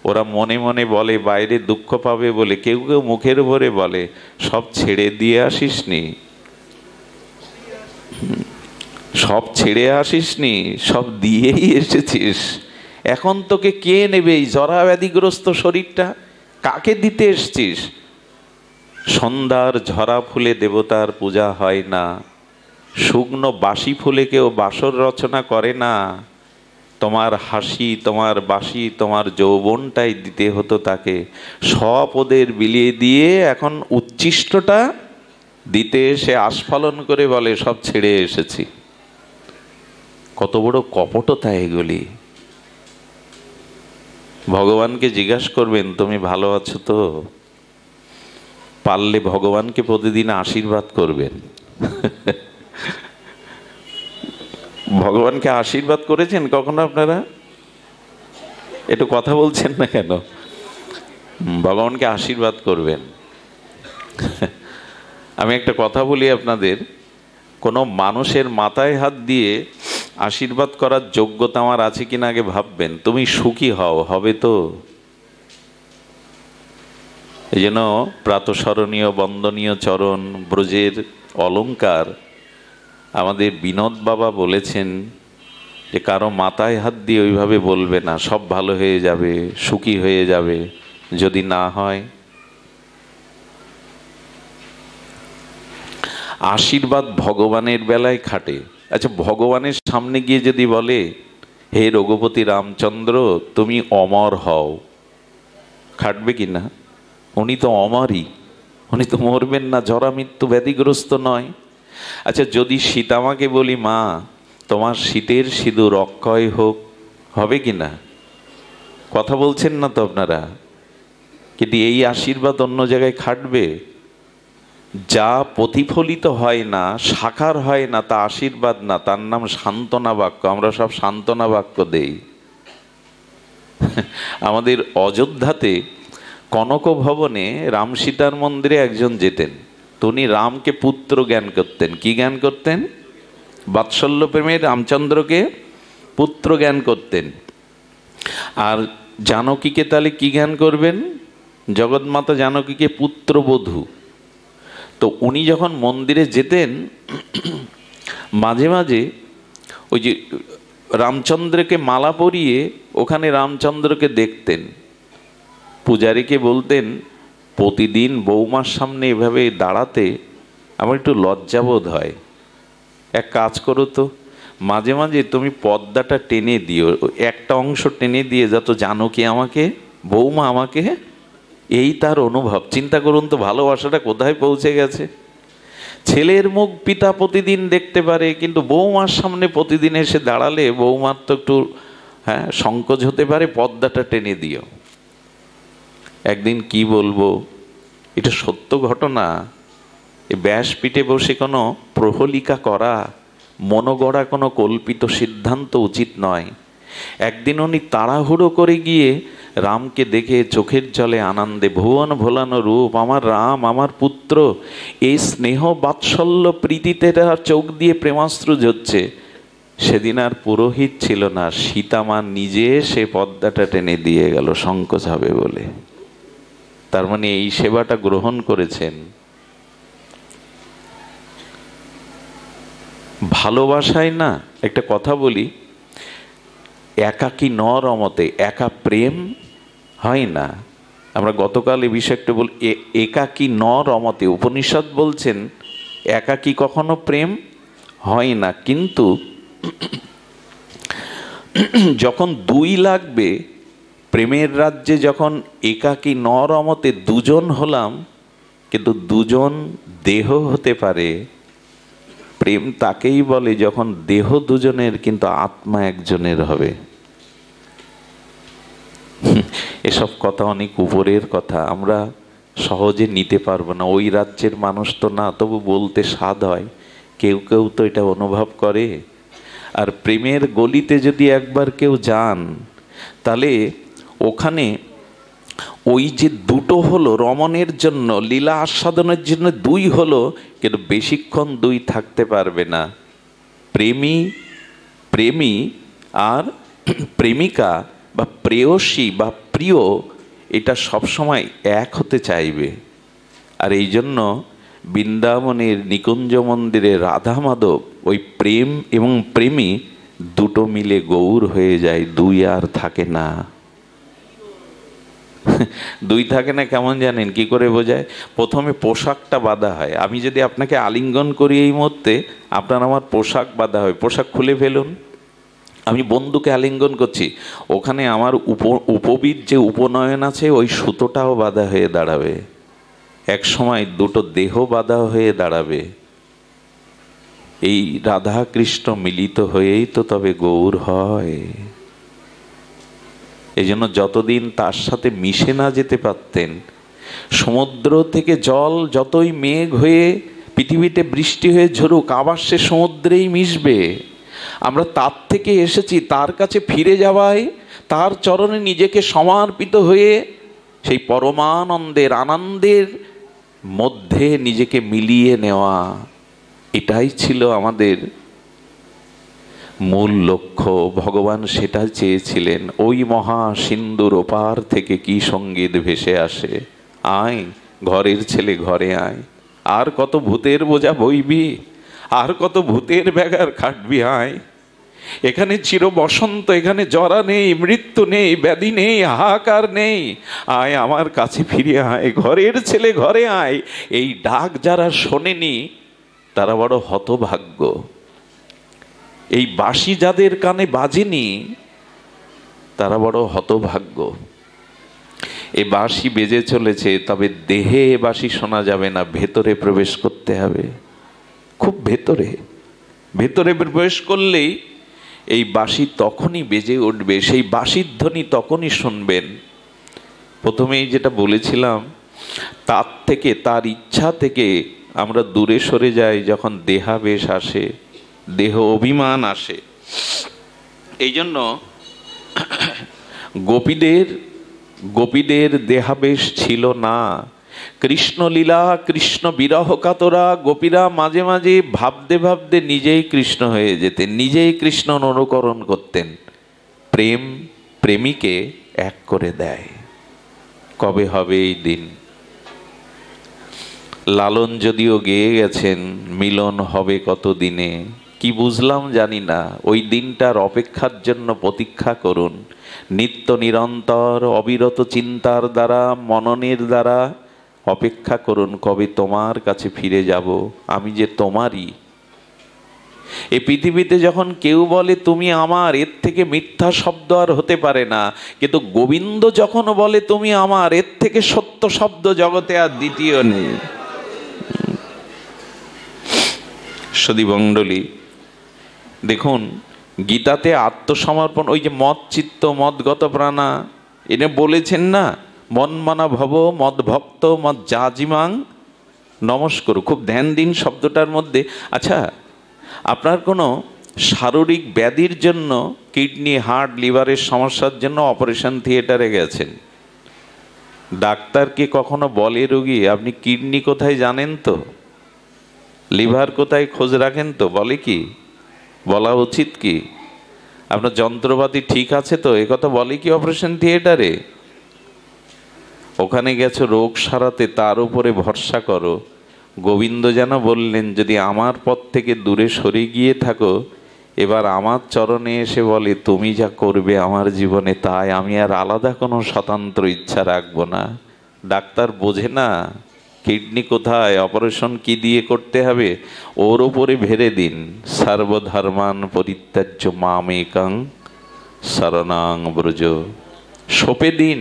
ওরা মনে মনে বলে বাইরে দুঃখ পাবে বলে, কেউ কেউ মুখের উপরে বলে সব ছেড়ে দিয়ে আসিসনি, সব ছেড়ে আসিসনি, সব দিয়েই এসেছিস। এখন তোকে কে নেবে এই জরা ব্যাধিগ্রস্ত শরীরটা? কাকে দিতে এসছিস? সন্ধ্যার ঝরা ফুলে দেবতার পূজা হয় না, শুকনো বাসি ফুলে কেউ বাসর রচনা করে না। তোমার হাসি, তোমার বাসি, তোমার যৌবনটাই দিতে হতো তাকে। সব ওদের বিলিয়ে দিয়ে এখন উচ্ছিষ্টটা দিতে এসে আস্ফালন করে বলে সব ছেড়ে এসেছি। কত বড় কপটতা এগুলি! ভগবানকে জিজ্ঞাসা করবেন তুমি ভালো আছো তো? পারলে ভগবানকে প্রতিদিন আশীর্বাদ করবেন। ভগবানকে আশীর্বাদ করেছেন কখনো আপনারা? একটু কথা বলছেন না কেন? ভগবানকে আশীর্বাদ করবেন। আমি একটা কথা বলি আপনাদের, কোনো মানুষের মাথায় হাত দিয়ে আশীর্বাদ করার যোগ্যতা আমার আছে কিনা আগে ভাববেন। তুমি সুখী হও, হবে তো? এই জন্য প্রাতঃস্মরণীয় বন্দনীয় চরণ ব্রজের অলঙ্কার আমাদের বিনোদ বাবা বলেছেন যে কারো মাথায় হাত দিয়ে ওইভাবে বলবে না সব ভালো হয়ে যাবে, সুখী হয়ে যাবে, যদি না হয়। আশীর্বাদ ভগবানের বেলায় খাটে। আচ্ছা, ভগবানের সামনে গিয়ে যদি বলে হে রঘুপতি রামচন্দ্র তুমি অমর হও, খাটবে কি না? উনি তো অমরই, উনি তো মরবেন না, জরা মৃত্যু ব্যাধিগ্রস্ত নয়। আচ্ছা, যদি সীতামাকে বলি মা তোমার শীতের সিঁদুর অক্ষয় হোক, হবে কি না? কথা বলছেন না তো আপনারা? কিন্তু এই আশীর্বাদ অন্য জায়গায় খাটবে? যা প্রতিফলিত হয় না, সাকার হয় না, তা আশীর্বাদ না, তার নাম সান্ত্বনা বাক্য। আমরা সব সান্ত্বনা বাক্য দেই। আমাদের অযোধ্যাতে কনক ভবনে রাম সীতার মন্দিরে একজন যেতেন, তো উনি রামকে পুত্র জ্ঞান করতেন। কি জ্ঞান করতেন? বাৎসল্য প্রেমে রামচন্দ্রকে পুত্র জ্ঞান করতেন। আর জানকীকে তাহলে কি জ্ঞান করবেন? জগৎমাতা জানকীকে পুত্রবধূ। তো উনি যখন মন্দিরে যেতেন মাঝে মাঝে ওই যে রামচন্দ্রকে মালা পরিয়ে ওখানে রামচন্দ্রকে দেখতেন। পূজারীকে বলতেন প্রতিদিন বৌমার সামনে এভাবে দাঁড়াতে আমার একটু লজ্জাবোধ হয়, এক কাজ করো তো, মাঝে মাঝে তুমি পর্দাটা টেনে দিও, একটা অংশ টেনে দিয়ে যত জানকী আমাকে, বৌমা আমাকে। এই তার অনুভব। চিন্তা করুন তো ভালোবাসাটা কোথায় পৌঁছে গেছে। ছেলের মুখ পিতা প্রতিদিন দেখতে পারে, কিন্তু বৌমার সামনে প্রতিদিন এসে দাঁড়ালে বৌমার তো একটু সংকোচ হতে পারে, পর্দাটা টেনে দিও। একদিন কি বলবো, এটা সত্য ঘটনা। ব্যাসপীঠে বসে কোনো প্রহলিকা করা, মনোগড়া কোনো কল্পিত সিদ্ধান্ত উচিত নয়। একদিন উনি তাড়াহুড়ো করে গিয়ে রামকে দেখে চোখের জলে আনন্দে, ভুবন ভোলানো রূপ, আমার রাম, আমার পুত্র, এই স্নেহ বাৎসল্য প্রীতিতে তার চোখ দিয়ে প্রেমাশ্রু ঝরছে। সেদিন আর পুরোহিত ছিল না, সীতামা নিজে সে পর্দাটা টেনে দিয়ে গেল সংকোচ হবে বলে। তার মানে এই সেবাটা গ্রহণ করেছেন। ভালোবাসায় না, একটা কথা বলি, একাকী ন রমতে, একা প্রেম হয় না। আমরা গতকাল এই বিষয়ে একটু বল, একাকী ন রমতে, উপনিষদ বলছেন একাকী কখনো প্রেম হয় না। কিন্তু যখন দুই লাগবে, প্রেমের রাজ্যে যখন একাকী ন রমতে দুজন হলাম, কিন্তু দুজন দেহ হতে পারে। প্রেম তাকেই বলে যখন দেহ দুজনের কিন্তু আত্মা একজনের হবে। এসব কথা অনেক উপরের কথা, আমরা সহজে নিতে পারবো না। ওই রাজ্যের মানুষ তো না, তবু বলতে স্বাদ হয়। কেউ কেউ তো এটা অনুভব করে। আর প্রেমের গলিতে যদি একবার কেউ যান, তাহলে ওখানে ওই যে দুটো হলো রমণের জন্য, লীলা আস্বাদনের জন্য দুই হলো, কিন্তু বেশিক্ষণ দুই থাকতে পারবে না। প্রেমী আর প্রেমিকা বা প্রেয়সী বা প্রিয়, এটা সবসময় এক হতে চাইবে। আর এই জন্য বৃন্দাবনের নিকুঞ্জ মন্দিরে রাধা মাধব ওই প্রেম এবং প্রেমী দুটো মিলে গৌর হয়ে যায়, দুই আর থাকে না। দুই থাকে না কেমন জানেন? কি করে বোঝায়? প্রথমে পোশাকটা বাঁধা হয়। আমি যদি আপনাকে আলিঙ্গন করি এই মুহূর্তে, আপনার আমার পোশাক বাঁধা হয়, পোশাক খুলে ফেলুন। আমি বন্ধুকে আলিঙ্গন করছি, ওখানে আমার উপবিদ যে উপনয়ন আছে ওই সুতোটাও বাঁধা হয়ে দাঁড়াবে। এক সময় দুটো দেহ বাঁধা হয়ে দাঁড়াবে। এই রাধা কৃষ্ণ মিলিত হয়েই তো তবে গৌর হয়। এই জন্য যতদিন তার সাথে মিশে না যেতে পারতেন, সমুদ্র থেকে জল যতই মেঘ হয়ে পৃথিবীতে বৃষ্টি হয়ে ঝরুক, আবার সে সমুদ্রেই মিশবে। আমরা তার থেকে এসেছি, তার কাছে ফিরে যাওয়ায়, তার চরণে নিজেকে সমর্পিত হয়ে সেই পরমানন্দের আনন্দের মধ্যে নিজেকে মিলিয়ে নেওয়া, এটাই ছিল আমাদের মূল লক্ষ্য। ভগবান সেটা চেয়েছিলেন। ওই মহা সিন্ধুর ওপার থেকে কি সঙ্গীত ভেসে আসে, আয় ঘরের ছেলে ঘরে আয়, আর কত ভূতের বোঝা বইবি, আর কত ভূতের ব্যাগার খাটবি, আয়। এখানে চির বসন্ত, এখানে জরা নেই, মৃত্যু নেই, ব্যাধি নেই, হাহাকার নেই, আয় আমার কাছে ফিরে আয়, ঘরের ছেলে ঘরে আয়। এই ডাক যারা শোনেনি তারা বড় হতভাগ্য। এই বাঁশি যাদের কানে বাজেনি তারা বড় হতভাগ্য। এ বাঁশি বেজে চলেছে, তবে দেহে এ বাঁশি শোনা যাবে না, ভেতরে প্রবেশ করতে হবে, খুব ভেতরে। ভেতরে প্রবেশ করলেই এই বাঁশি তখনই বেজে উঠবে, সেই বাঁশির ধ্বনি তখনই শুনবেন। প্রথমেই যেটা বলেছিলাম, তার থেকে, তার ইচ্ছা থেকে আমরা দূরে সরে যাই যখন দেহাবেশ আসে, দেহ অভিমান আসে। এই জন্য গোপীদের দেহাবেশ ছিল না। কৃষ্ণলীলা, কৃষ্ণ বিরহ কাতরা গোপীরা মাঝে মাঝে ভাবতে ভাবতে নিজেই কৃষ্ণ হয়ে যেতেন, নিজেই কৃষ্ণ অনুকরণ করতেন। প্রেম প্রেমিকে এক করে দেয়। কবে হবে এই দিন? লালন যদিও গেয়ে গেছেন মিলন হবে কত দিনে, কি বুঝলাম জানি না। ওই দিনটার অপেক্ষার জন্য প্রতীক্ষা করুন, নিত্য নিরন্তর অবিরত চিন্তার দ্বারা, মননের দ্বারা অপেক্ষা করুন, কবে তোমার কাছে ফিরে যাব, আমি যে তোমারই। এই পৃথিবীতে যখন কেউ বলে তুমি আমার, এর থেকে মিথ্যা শব্দ আর হতে পারে না। কিন্তু গোবিন্দ যখন বলে তুমি আমার, এর থেকে সত্য শব্দ জগতে আর দ্বিতীয় নেই। সদীমণ্ডলী, দেখুন গীতাতে আত্মসমর্পণ, ওই যে মদ চিত্ত মদগত প্রাণা, এটা বলেছেন না, মন মানা ভব মদ ভক্ত মদ জাজিমাং নমস্কার। খুব ধ্যান দিন শব্দটার মধ্যে। আচ্ছা, আপনার কোনো শারীরিক ব্যাধির জন্য, কিডনি, হার্ট, লিভারের সমস্যার জন্য অপারেশন থিয়েটারে গেছেন, ডাক্তারকে কখনো বলে রোগী আপনি কিডনি কোথায় জানেন তো, লিভার কোথায় খোঁজ রাখেন তো? বলে কি? বলা উচিত কি? আপনার যন্ত্রপাতি ঠিক আছে তো, এ কথা বলে কি অপারেশন থিয়েটারে? ওখানে গেছো রোগ সারাতে, তার উপরে ভরসা করো। গোবিন্দ যেন বললেন যদি আমার পথ থেকে দূরে সরে গিয়ে থাকো, এবার আমার চরণে এসে বলে তুমি যা করবে আমার জীবনে তাই, আমি আর আলাদা কোনো স্বতন্ত্র ইচ্ছা রাখবো না। ডাক্তার বোঝে না কিডনি কোথায়, অপারেশন কি দিয়ে করতে হবে, ওর ওপরে ভেরে দিন। সর্বধর্মান পরিত্যাজ্য মামেকাং শরণাং ব্রজ, সঁপে দিন।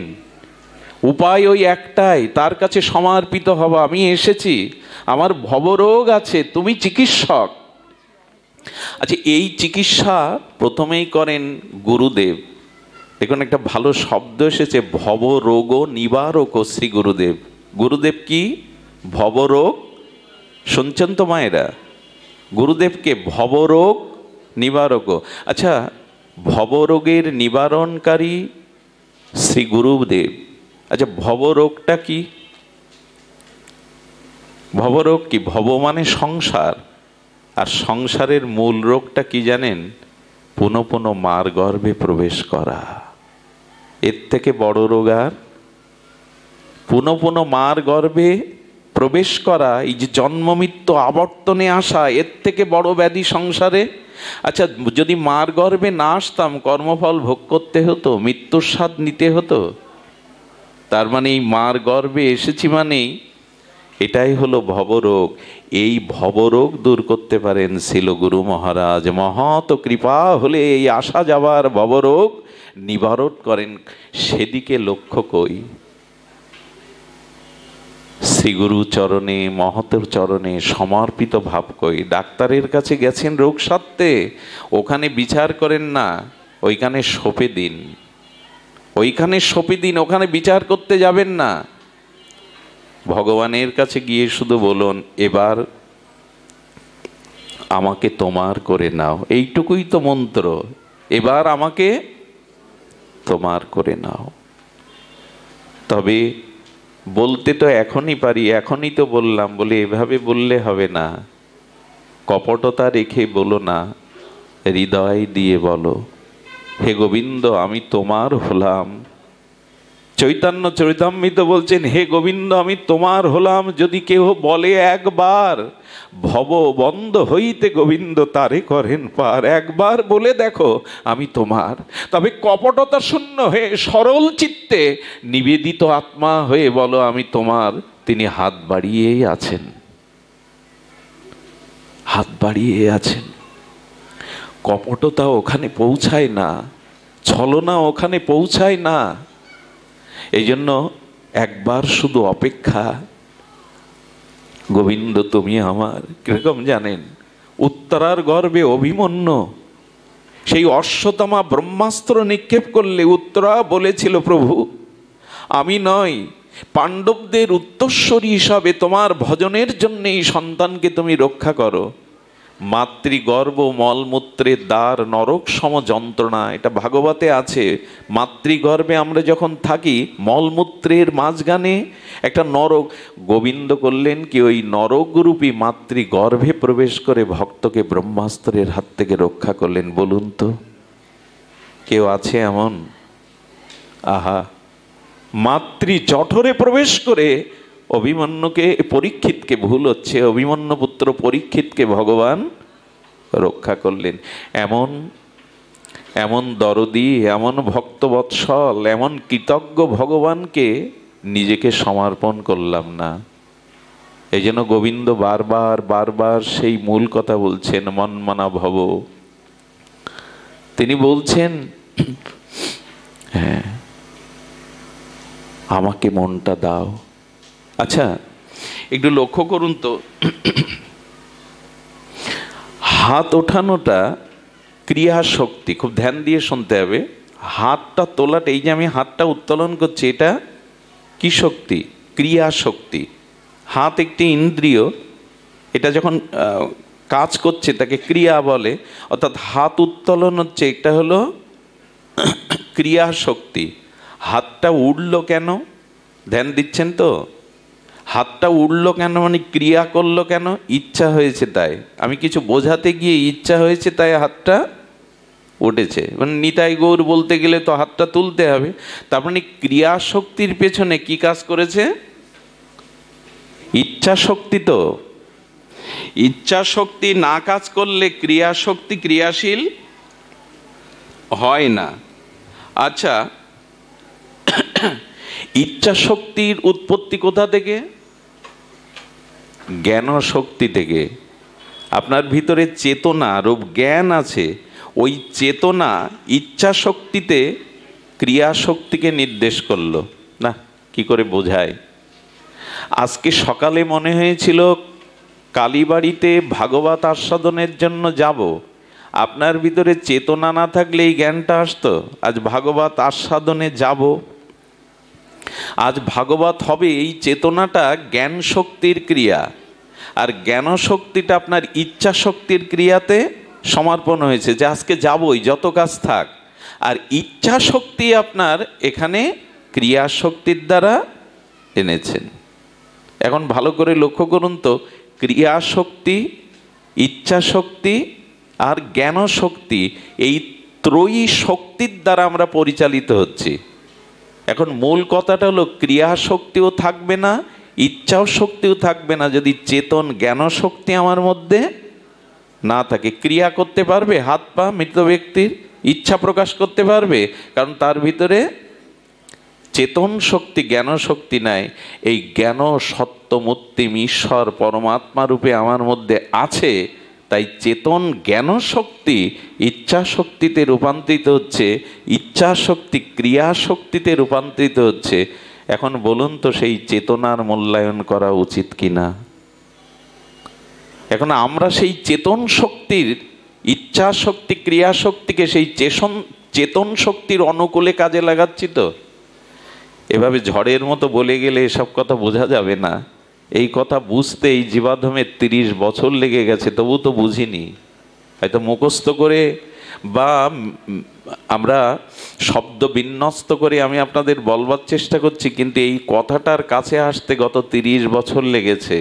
উপায় ওই একটাই, তার কাছে সমর্পিত হওয়া। আমি এসেছি, আমার ভবরোগ আছে, তুমি চিকিৎসক। আচ্ছা, এই চিকিৎসা প্রথমেই করেন গুরুদেব। দেখুন একটা ভালো শব্দ এসেছে, ভবরোগ নিবারক শ্রী গুরুদেব। গুরুদেব কি? ভবরোগ। শুনছেন তো মায়েরা? গুরুদেবকে ভবরোগ নিবারক। আচ্ছা, ভবরোগের নিবারণকারী শ্রী গুরুদেব। আচ্ছা, ভবরোগটা কি? ভবরোগ কি? ভব মানে সংসার, আর সংসারের মূল রোগটা কি জানেন? পুনঃ পুনঃ মার গর্ভে প্রবেশ করা। এর থেকে বড় রোগ আর? পুনঃ পুনঃ মার গর্ভে প্রবেশ করা, এই যে জন্ম মৃত্যু আবর্তনে আসা, এর থেকে বড় ব্যাধি সংসারে? আচ্ছা, যদি মার গর্ভে না আসতাম কর্মফল ভোগ করতে হতো, মৃত্যুর স্বাদ নিতে হতো। তার মানে এই মার গর্ভে এসেছি মানেই এটাই হলো ভবরোগ। এই ভবরোগ দূর করতে পারেন শিল গুরু মহারাজ। মহৎ কৃপা হলে এই আসা যাবার ভবরোগ নিবারণ করেন। সেদিকে লক্ষ্য কই, শ্রীগুরু চরণে, মহতের চরণে সমর্পিত ভাব কই। ডাক্তারের কাছে গেছেন রোগ সারতে, ওখানে বিচার করেন না, ওইখানে সঁপে দিন, ওইখানে সঁপে দিন, ওখানে বিচার করতে যাবেন না। ভগবানের কাছে গিয়ে শুধু বলুন এবার আমাকে তোমার করে নাও, এইটুকুই তো মন্ত্র। এবার আমাকে তোমার করে নাও। তবে বলতে তো এখনই পারি, এখনই তো বললাম, বলে এভাবে বললে হবে না। কপটতা রেখে বলো না, হৃদয় দিয়ে বলো হে গোবিন্দ আমি তোমার হলাম, চৈতন্য চরিতামৃত বলছেন, হে গোবিন্দ, আমি তোমার হলাম যদি কেহ বলে একবার, ভব বন্ধ হইতে গোবিন্দ তারে করেন পার। একবার বলে দেখো আমি তোমার, তবে কপটতা শূন্য হয়ে সরল চিত্তে নিবেদিত আত্মা হয়ে বলো আমি তোমার। তিনি হাত বাড়িয়েই আছেন, হাত বাড়িয়ে আছেন। কপটতা ওখানে পৌঁছায় না, ছলনা ওখানে পৌঁছায় না। এই জন্য একবার শুধু অপেক্ষা, গোবিন্দ তুমি আমার। কিরকম জানেন, উত্তরার গর্ভে অভিমন্যু সেই অশ্বত্থামা ব্রহ্মাস্ত্র নিক্ষেপ করলে উত্তরা বলেছিল, প্রভু আমি নয়, পাণ্ডবদের উত্তরস্বরী হিসাবে তোমার ভজনের জন্য এই সন্তানকে তুমি রক্ষা করো। মাতৃগর্ভ মলমূত্রের দ্বার নরক সম যন্ত্রণা, এটা ভাগবতে আছে। মাতৃগর্ভে আমরা যখন থাকি, মলমূত্রের মাঝখানে একটা নরক। গোবিন্দ করলেন কি, ওই নরকরূপী মাতৃগর্ভে প্রবেশ করে ভক্তকে ব্রহ্মাস্ত্রের হাত থেকে রক্ষা করলেন। বলুন তো কেউ আছে এমন? আহা, মাতৃ জঠরে প্রবেশ করে অভিমন্যুকে, পরীক্ষিতকে, ভুল হচ্ছে, অভিমন্যু পুত্র পরীক্ষিতকে ভগবান রক্ষা করলেন। এমন এমন দরদি, এমন ভক্তবৎসল, এমন কৃতজ্ঞ ভগবানকে নিজেকে সমর্পণ করলাম না। এই জন্য গোবিন্দ বারবার বারবার সেই মূল কথা বলছেন, মনমনা ভব। তিনি বলছেন, হ্যাঁ আমাকে মনটা দাও। আচ্ছা একটু লক্ষ্য করুন তো, হাত ওঠানোটা ক্রিয়া শক্তি, খুব ধ্যান দিয়ে শুনতে হবে। হাতটা তোলাটা, এই যে আমি হাতটা উত্তোলন করছি, এটা কি শক্তি? ক্রিয়া শক্তি। হাত একটি ইন্দ্রিয়, এটা যখন কাজ করছে তাকে ক্রিয়া বলে। অর্থাৎ হাত উত্তোলন হচ্ছে, এটা হলো ক্রিয়া শক্তি। হাতটা উঠলো কেন? ধ্যান দিচ্ছেন তো? হাতটা উঠলো কেন মানে ক্রিয়া করলো কেন? ইচ্ছা হয়েছে তাই। আমি কিছু বোঝাতে গিয়ে ইচ্ছা হয়েছে তাই হাতটা উঠেছে। মানে নিতাই গৌর বলতে গেলে তো হাতটা তুলতে হবে। তার মানে ক্রিয়া শক্তির পেছনে কি কাজ করেছে? ইচ্ছা শক্তি। তো ইচ্ছা শক্তি না কাজ করলে ক্রিয়া শক্তি ক্রিয়াশীল হয় না। আচ্ছা, ইচ্ছা শক্তির উৎপত্তি কোথা থেকে? জ্ঞান শক্তি থেকে। আপনার ভিতরে চেতনা রূপ জ্ঞান আছে, ওই চেতনা ইচ্ছা শক্তিতে ক্রিয়া শক্তিকে নির্দেশ করলো। না, কি করে বোঝায়? আজকে সকালে মনে হয়েছিল কালীবাড়িতে ভাগবত আস্বাদনের জন্য যাব। আপনার ভিতরে চেতনা না থাকলে এই জ্ঞানটা আসতো, আজ ভাগবত আস্বাদনে যাব, আজ ভাগবত হবে। এই চেতনাটা জ্ঞান শক্তির ক্রিয়া, আর জ্ঞান শক্তিটা আপনার ইচ্ছা শক্তির ক্রিয়াতে সমর্পণ হয়েছে যে আজকে যাবই, যত কাজ থাক। আর ইচ্ছা শক্তি আপনার এখানে ক্রিয়া শক্তির দ্বারা এনেছেন। এখন ভালো করে লক্ষ্য করুন তো, ক্রিয়া শক্তি, ইচ্ছা শক্তি আর জ্ঞান শক্তি, এই ত্রয়ী শক্তির দ্বারা আমরা পরিচালিত হচ্ছি। এখন মূল কথাটা হলো, ক্রিয়া শক্তিও থাকবে না, ইচ্ছাও শক্তিও থাকবে না যদি চেতন জ্ঞান শক্তি আমার মধ্যে না থাকে। ক্রিয়া করতে পারবে হাত পা মৃত ব্যক্তির? ইচ্ছা প্রকাশ করতে পারবে? কারণ তার ভিতরে চেতন শক্তি জ্ঞান শক্তি নাই। এই জ্ঞান সত্যমূর্তিম ঈশ্বর পরমাত্মা রূপে আমার মধ্যে আছে, তাই চেতন জ্ঞান শক্তি ইচ্ছা শক্তিতে রূপান্তরিত হচ্ছে, ইচ্ছা শক্তি ক্রিয়া শক্তিতে রূপান্তরিত হচ্ছে। এখন বলুন তো, সেই চেতনার মূল্যায়ন করা উচিত কিনা? এখন আমরা সেই চেতন শক্তির, ইচ্ছা শক্তি ক্রিয়া শক্তিকে সেই চেতন শক্তির অনুকূলে কাজে লাগাচ্ছি তো? এভাবে ঝড়ের মতো বলে গেলে এসব কথা বোঝা যাবে না। এই কথা বুঝতে এই জীবাধমের 30 বছর লেগে গেছে, তবু তো বুঝিনি। হয়তো মুখস্থ করে বা আমরা শব্দ বিন্যস্ত করে আমি আপনাদের বলবার চেষ্টা করছি, কিন্তু এই কথাটার কাছে আসতে গত 30 বছর লেগেছে।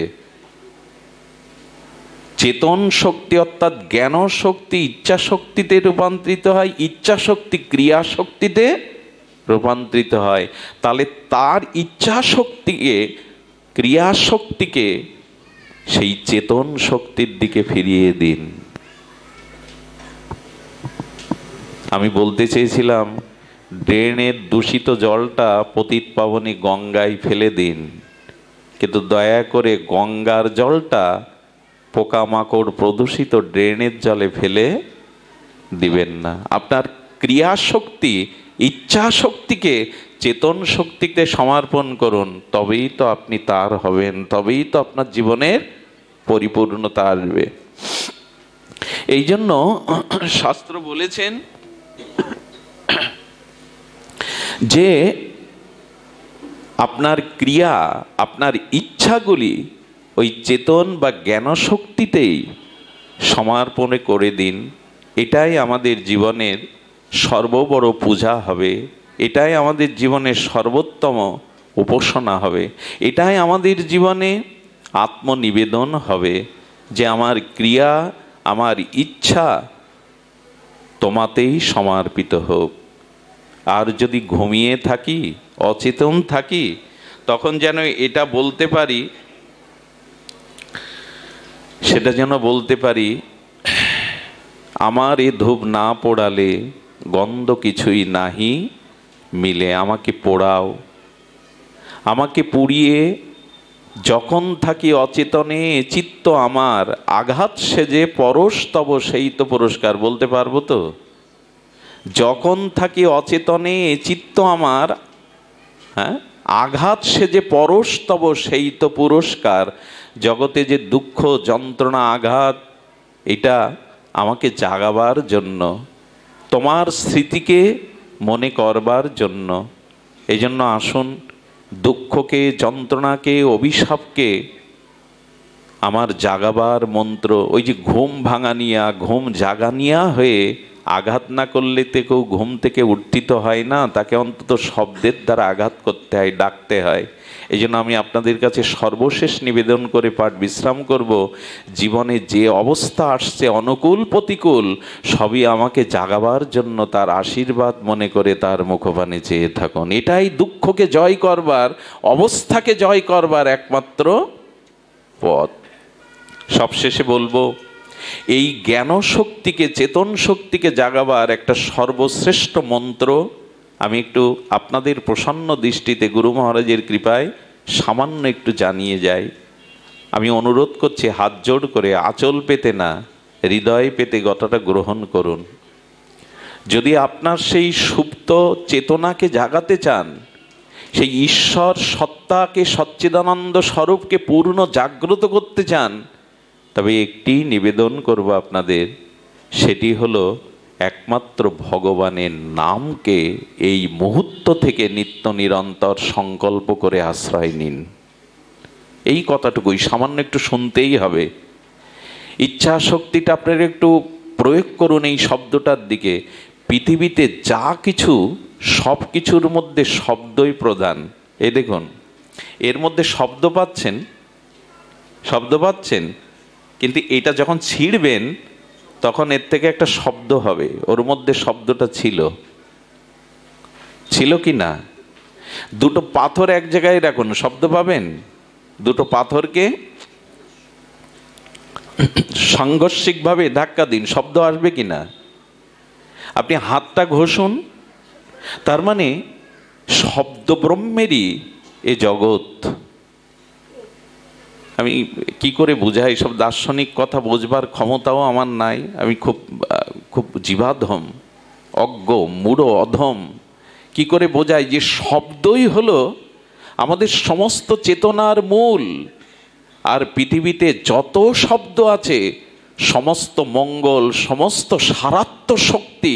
চেতন শক্তি অর্থাৎ জ্ঞান শক্তি ইচ্ছা শক্তিতে রূপান্তরিত হয়, ইচ্ছা শক্তি ক্রিয়া শক্তিতে রূপান্তরিত হয়, তাহলে তার ইচ্ছা শক্তিকে, ক্রিয়া শক্তিকে সেই চেতন শক্তির দিকে ফিরিয়ে দিন। আমি বলতে চেয়েছিলাম ড্রেনের দূষিত জলটা পতিত পাবনী গঙ্গায় ফেলে দিন, কিন্তু দয়া করে গঙ্গার জলটা পোকামাকড় প্রদূষিত ড্রেনের জলে ফেলে দিবেন না। আপনার ক্রিয়া শক্তি, ইচ্ছা শক্তিকে চেতন শক্তিতে সমর্পণ করুন, তবেই তো আপনি তার হবেন, তবেই তো আপনার জীবনের পরিপূর্ণতা আসবে। এই জন্য শাস্ত্র বলেছেন যে আপনার ক্রিয়া, আপনার ইচ্ছাগুলি ওই চেতন বা জ্ঞান শক্তিতেই সমর্পণ করে দিন। এটাই আমাদের জীবনের সর্ববড় পূজা হবে, এটাই আমাদের জীবনের সর্বোত্তম উপাসনা হবে, এটাই আমাদের জীবনে আত্মনিবেদন হবে যে আমার ক্রিয়া, আমার ইচ্ছা তোমাতেই সমর্পিত হোক। আর যদি ঘুমিয়ে থাকি, অচেতন থাকি, তখন যেন এটা বলতে পারি, সেটা যেন বলতে পারি, আমার এ ধূপ না পোড়ালে গন্ধ কিছুই নাহি মিলে, আমাকে পোড়াও, আমাকে পুড়িয়ে যখন থাকি অচেতনে চিত্ত আমার, আঘাত সেজে পরশ তব সেই তো পুরস্কার। বলতে পারবো তো? যখন থাকি অচেতনে চিত্ত আমার, হ্যাঁ, আঘাত সেজে পরশ তব সেই তো পুরস্কার। জগতে যে দুঃখ, যন্ত্রণা, আঘাত, এটা আমাকে জাগাবার জন্য, তোমার স্মৃতিকে মনে করবার জন্য। এই জন্য আসুন দুঃখকে, যন্ত্রণাকে, অভিশাপকে আমার জাগাবার মন্ত্র, ওই যে ঘুম ভাঙানিয়া, ঘুম জাগানিয়া হয়ে আঘাত না করলে তো কেউ ঘুম থেকে উত্থিত হয় না, তাকে অন্তত শব্দের দ্বারা আঘাত করতে হয়, ডাকতে হয়। এই জন্য আমি আপনাদের কাছে সর্বশেষ নিবেদন করে পাঠ বিশ্রাম করব, জীবনে যে অবস্থা আসছে, অনুকূল প্রতিকূল, সবই আমাকে জাগাবার জন্য তার আশীর্বাদ মনে করে তার মুখপানে চেয়ে থাকুন। এটাই দুঃখকে জয় করবার, অবস্থাকে জয় করবার একমাত্র পথ। সবশেষে বলবো, এই জ্ঞান শক্তিকে, চেতন শক্তিকে জাগাবার একটা সর্বশ্রেষ্ঠ মন্ত্র আমি একটু আপনাদের প্রসন্ন দৃষ্টিতে গুরু মহারাজের কৃপায় সামান্য একটু জানিয়ে যাই। আমি অনুরোধ করছি হাত জোড় করে, আঁচল পেতে না, হৃদয় পেতে কথাটা গ্রহণ করুন। যদি আপনার সেই সুপ্ত চেতনাকে জাগাতে চান, সেই ঈশ্বর সত্তাকে, সচ্চিদানন্দ স্বরূপকে পূর্ণ জাগ্রত করতে চান, তবে একটি নিবেদন করব আপনাদের, সেটি হলো একমাত্র ভগবানের নামকে এই মুহূর্ত থেকে নিত্য নিরন্তর সংকল্প করে আশ্রয় নিন। এই কথাটুকুই সামান্য একটু শুনতেই হবে। ইচ্ছা শক্তিটা আপনারা একটু প্রয়োগ করুন এই শব্দটার দিকে। পৃথিবীতে যা কিছু, সব কিছুর মধ্যে শব্দই প্রধান। এই দেখুন, এর মধ্যে শব্দ পাচ্ছেন, শব্দ পাচ্ছেন, কিন্তু এটা যখন ছিঁড়বেন তখন এর থেকে একটা শব্দ হবে। ওর মধ্যে শব্দটা ছিল, ছিল কি না? দুটো পাথর এক জায়গায় রাখুন, শব্দ পাবেন? দুটো পাথরকে সাংঘর্ষিকভাবে ধাক্কা দিন, শব্দ আসবে কি না? আপনি হাতটা ঘষুন, তার মানে শব্দ ব্রহ্মেরই এ জগৎ। আমি কি করে বুঝাই, সব দার্শনিক কথা বোঝবার ক্ষমতাও আমার নাই। আমি খুব জীবাধম, অজ্ঞ, মূঢ়, অধম। কি করে বোঝাই যে শব্দই হলো আমাদের সমস্ত চেতনার মূল। আর পৃথিবীতে যত শব্দ আছে, সমস্ত মঙ্গল, সমস্ত সারাত্ম শক্তি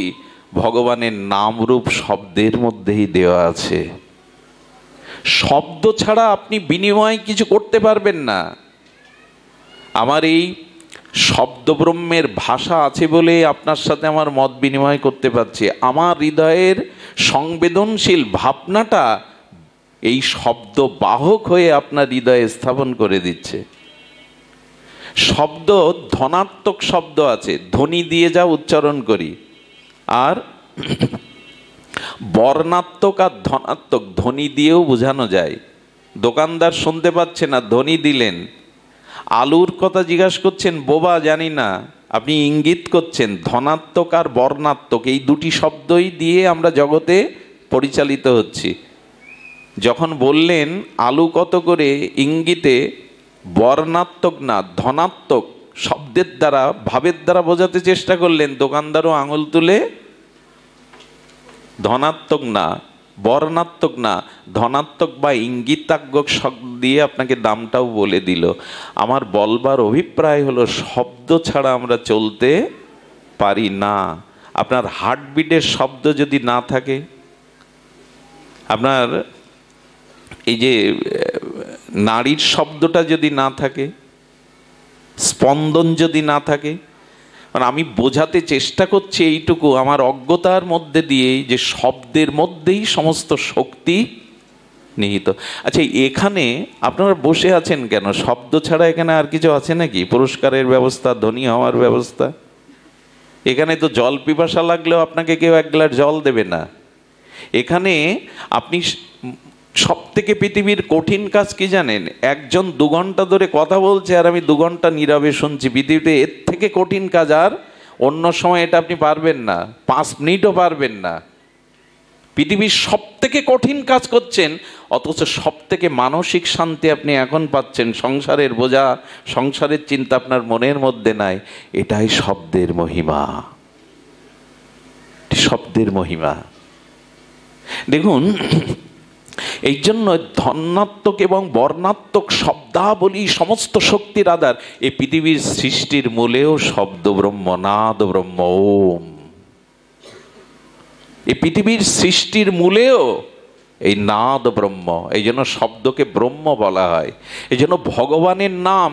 ভগবানের নামরূপ শব্দের মধ্যেই দেওয়া আছে। শব্দ ছাড়া আপনি বিনিময় কিছু করতে পারবেন না। আমার এই শব্দ ব্রহ্মের ভাষা আছে বলে আপনার সাথে আমার মত বিনিময় করতে পারছি। আমার হৃদয়ের সংবেদনশীল ভাবনাটা এই শব্দ বাহক হয়ে আপনার হৃদয়ে স্থাপন করে দিচ্ছে। শব্দ, ধনাত্মক শব্দ আছে, ধ্বনি দিয়ে যা উচ্চারণ করি, আর বর্ণাত্মক আর ধনাত্মক ধ্বনি দিয়েও বোঝানো যায়। দোকানদার শুনতে পাচ্ছে না, ধ্বনি দিলেন। আলুর কথা জিজ্ঞাসা করছেন, বোবা জানি না, আপনি ইঙ্গিত করছেন। ধনাত্মক আর বর্ণাত্মক এই দুটি শব্দই দিয়ে আমরা জগতে পরিচালিত হচ্ছি। যখন বললেন আলু কত করে, ইঙ্গিতে বর্ণাত্মক না ধনাত্মক শব্দের দ্বারা, ভাবের দ্বারা বোঝাতে চেষ্টা করলেন। দোকানদারও আঙুল তুলে ধনাত্মক না বর্ণাত্মক না ধনাত্মক বা ইঙ্গিতাত্মক শব্দ দিয়ে আপনাকে দামটাও বলে দিল। আমার বলবার অভিপ্রায় হলো, শব্দ ছাড়া আমরা চলতে পারি না। আপনার হার্টবিটের শব্দ যদি না থাকে, আপনার এই যে নাড়ির শব্দটা যদি না থাকে, স্পন্দন যদি না থাকে, মানে আমি বোঝাতে চেষ্টা করছি এইটুকু আমার অজ্ঞতার মধ্যে দিয়েই, যে শব্দের মধ্যেই সমস্ত শক্তি নিহিত। আচ্ছা, এখানে আপনারা বসে আছেন কেন? শব্দ ছাড়া এখানে আর কিছু আছে নাকি? পুরস্কারের ব্যবস্থা, ধনী হওয়ার ব্যবস্থা? এখানে তো জল পিপাসা লাগলেও আপনাকে কেউ এক গ্লাস জল দেবে না। এখানে আপনি সব থেকে পৃথিবীর কঠিন কাজ কি জানেন? একজন 2 ঘন্টা ধরে কথা বলছে আর আমি 2 ঘন্টা নীরবে শুনছি। পৃথিবীতে এর থেকে কঠিন কাজ আর অন্য সময় এটা আপনি পারবেন না, 5 মিনিটও পারবেন না। পৃথিবীর সব থেকে কঠিন কাজ করছেন, অথচ সব থেকে মানসিক শান্তি আপনি এখন পাচ্ছেন। সংসারের বোঝা, সংসারের চিন্তা আপনার মনের মধ্যে নাই। এটাই শব্দের মহিমা, শব্দের মহিমা। দেখুন, এই জন্য ধনাত্মক এবং বর্ণাত্মক শব্দাবলী সমস্ত শক্তির আধার। এই পৃথিবীর সৃষ্টির মূলেও শব্দ ব্রহ্ম, নাদ ব্রহ্ম, ওম। এই পৃথিবীর সৃষ্টির মূলেও এই নাদ ব্রহ্ম। এই জন্য শব্দকে ব্রহ্ম বলা হয়। এই জন্য ভগবানের নাম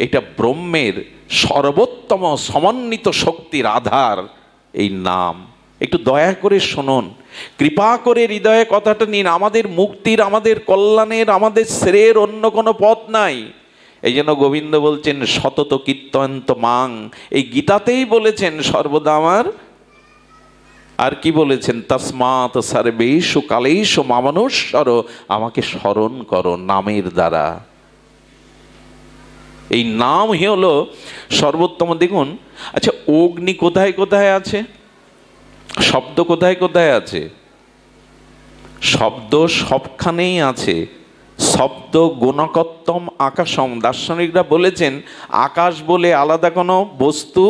এটা ব্রহ্মের সর্বোত্তম সমন্বিত শক্তির আধার। এই নাম একটু দয়া করে শুনুন, কৃপা করে হৃদয়ে কথাটা নিন। আমাদের মুক্তির, আমাদের কল্যাণের, আমাদের শ্রেয়ের অন্য কোনো পথ নাই। এই জন্য গোবিন্দ বলছেন সতত কীর্তন্ত মাং। এই গীতাতেই বলেছেন সর্বদা আমার, আর কি বলেছেন? তস্মাৎ সর্বেষু কালেষু মামনুষ্যর, আমাকে স্মরণ করো নামের দ্বারা। এই নাম হলো সর্বোত্তম। দেখুন, আচ্ছা, অগ্নি কোথায় কোথায় আছে? শব্দ কোথায় কোথায় আছে? শব্দ সবখানেই আছে। শব্দ গুণকত্তম আকাশম। দার্শনিকরা বলেছেন আকাশ বলে আলাদা কোনো বস্তু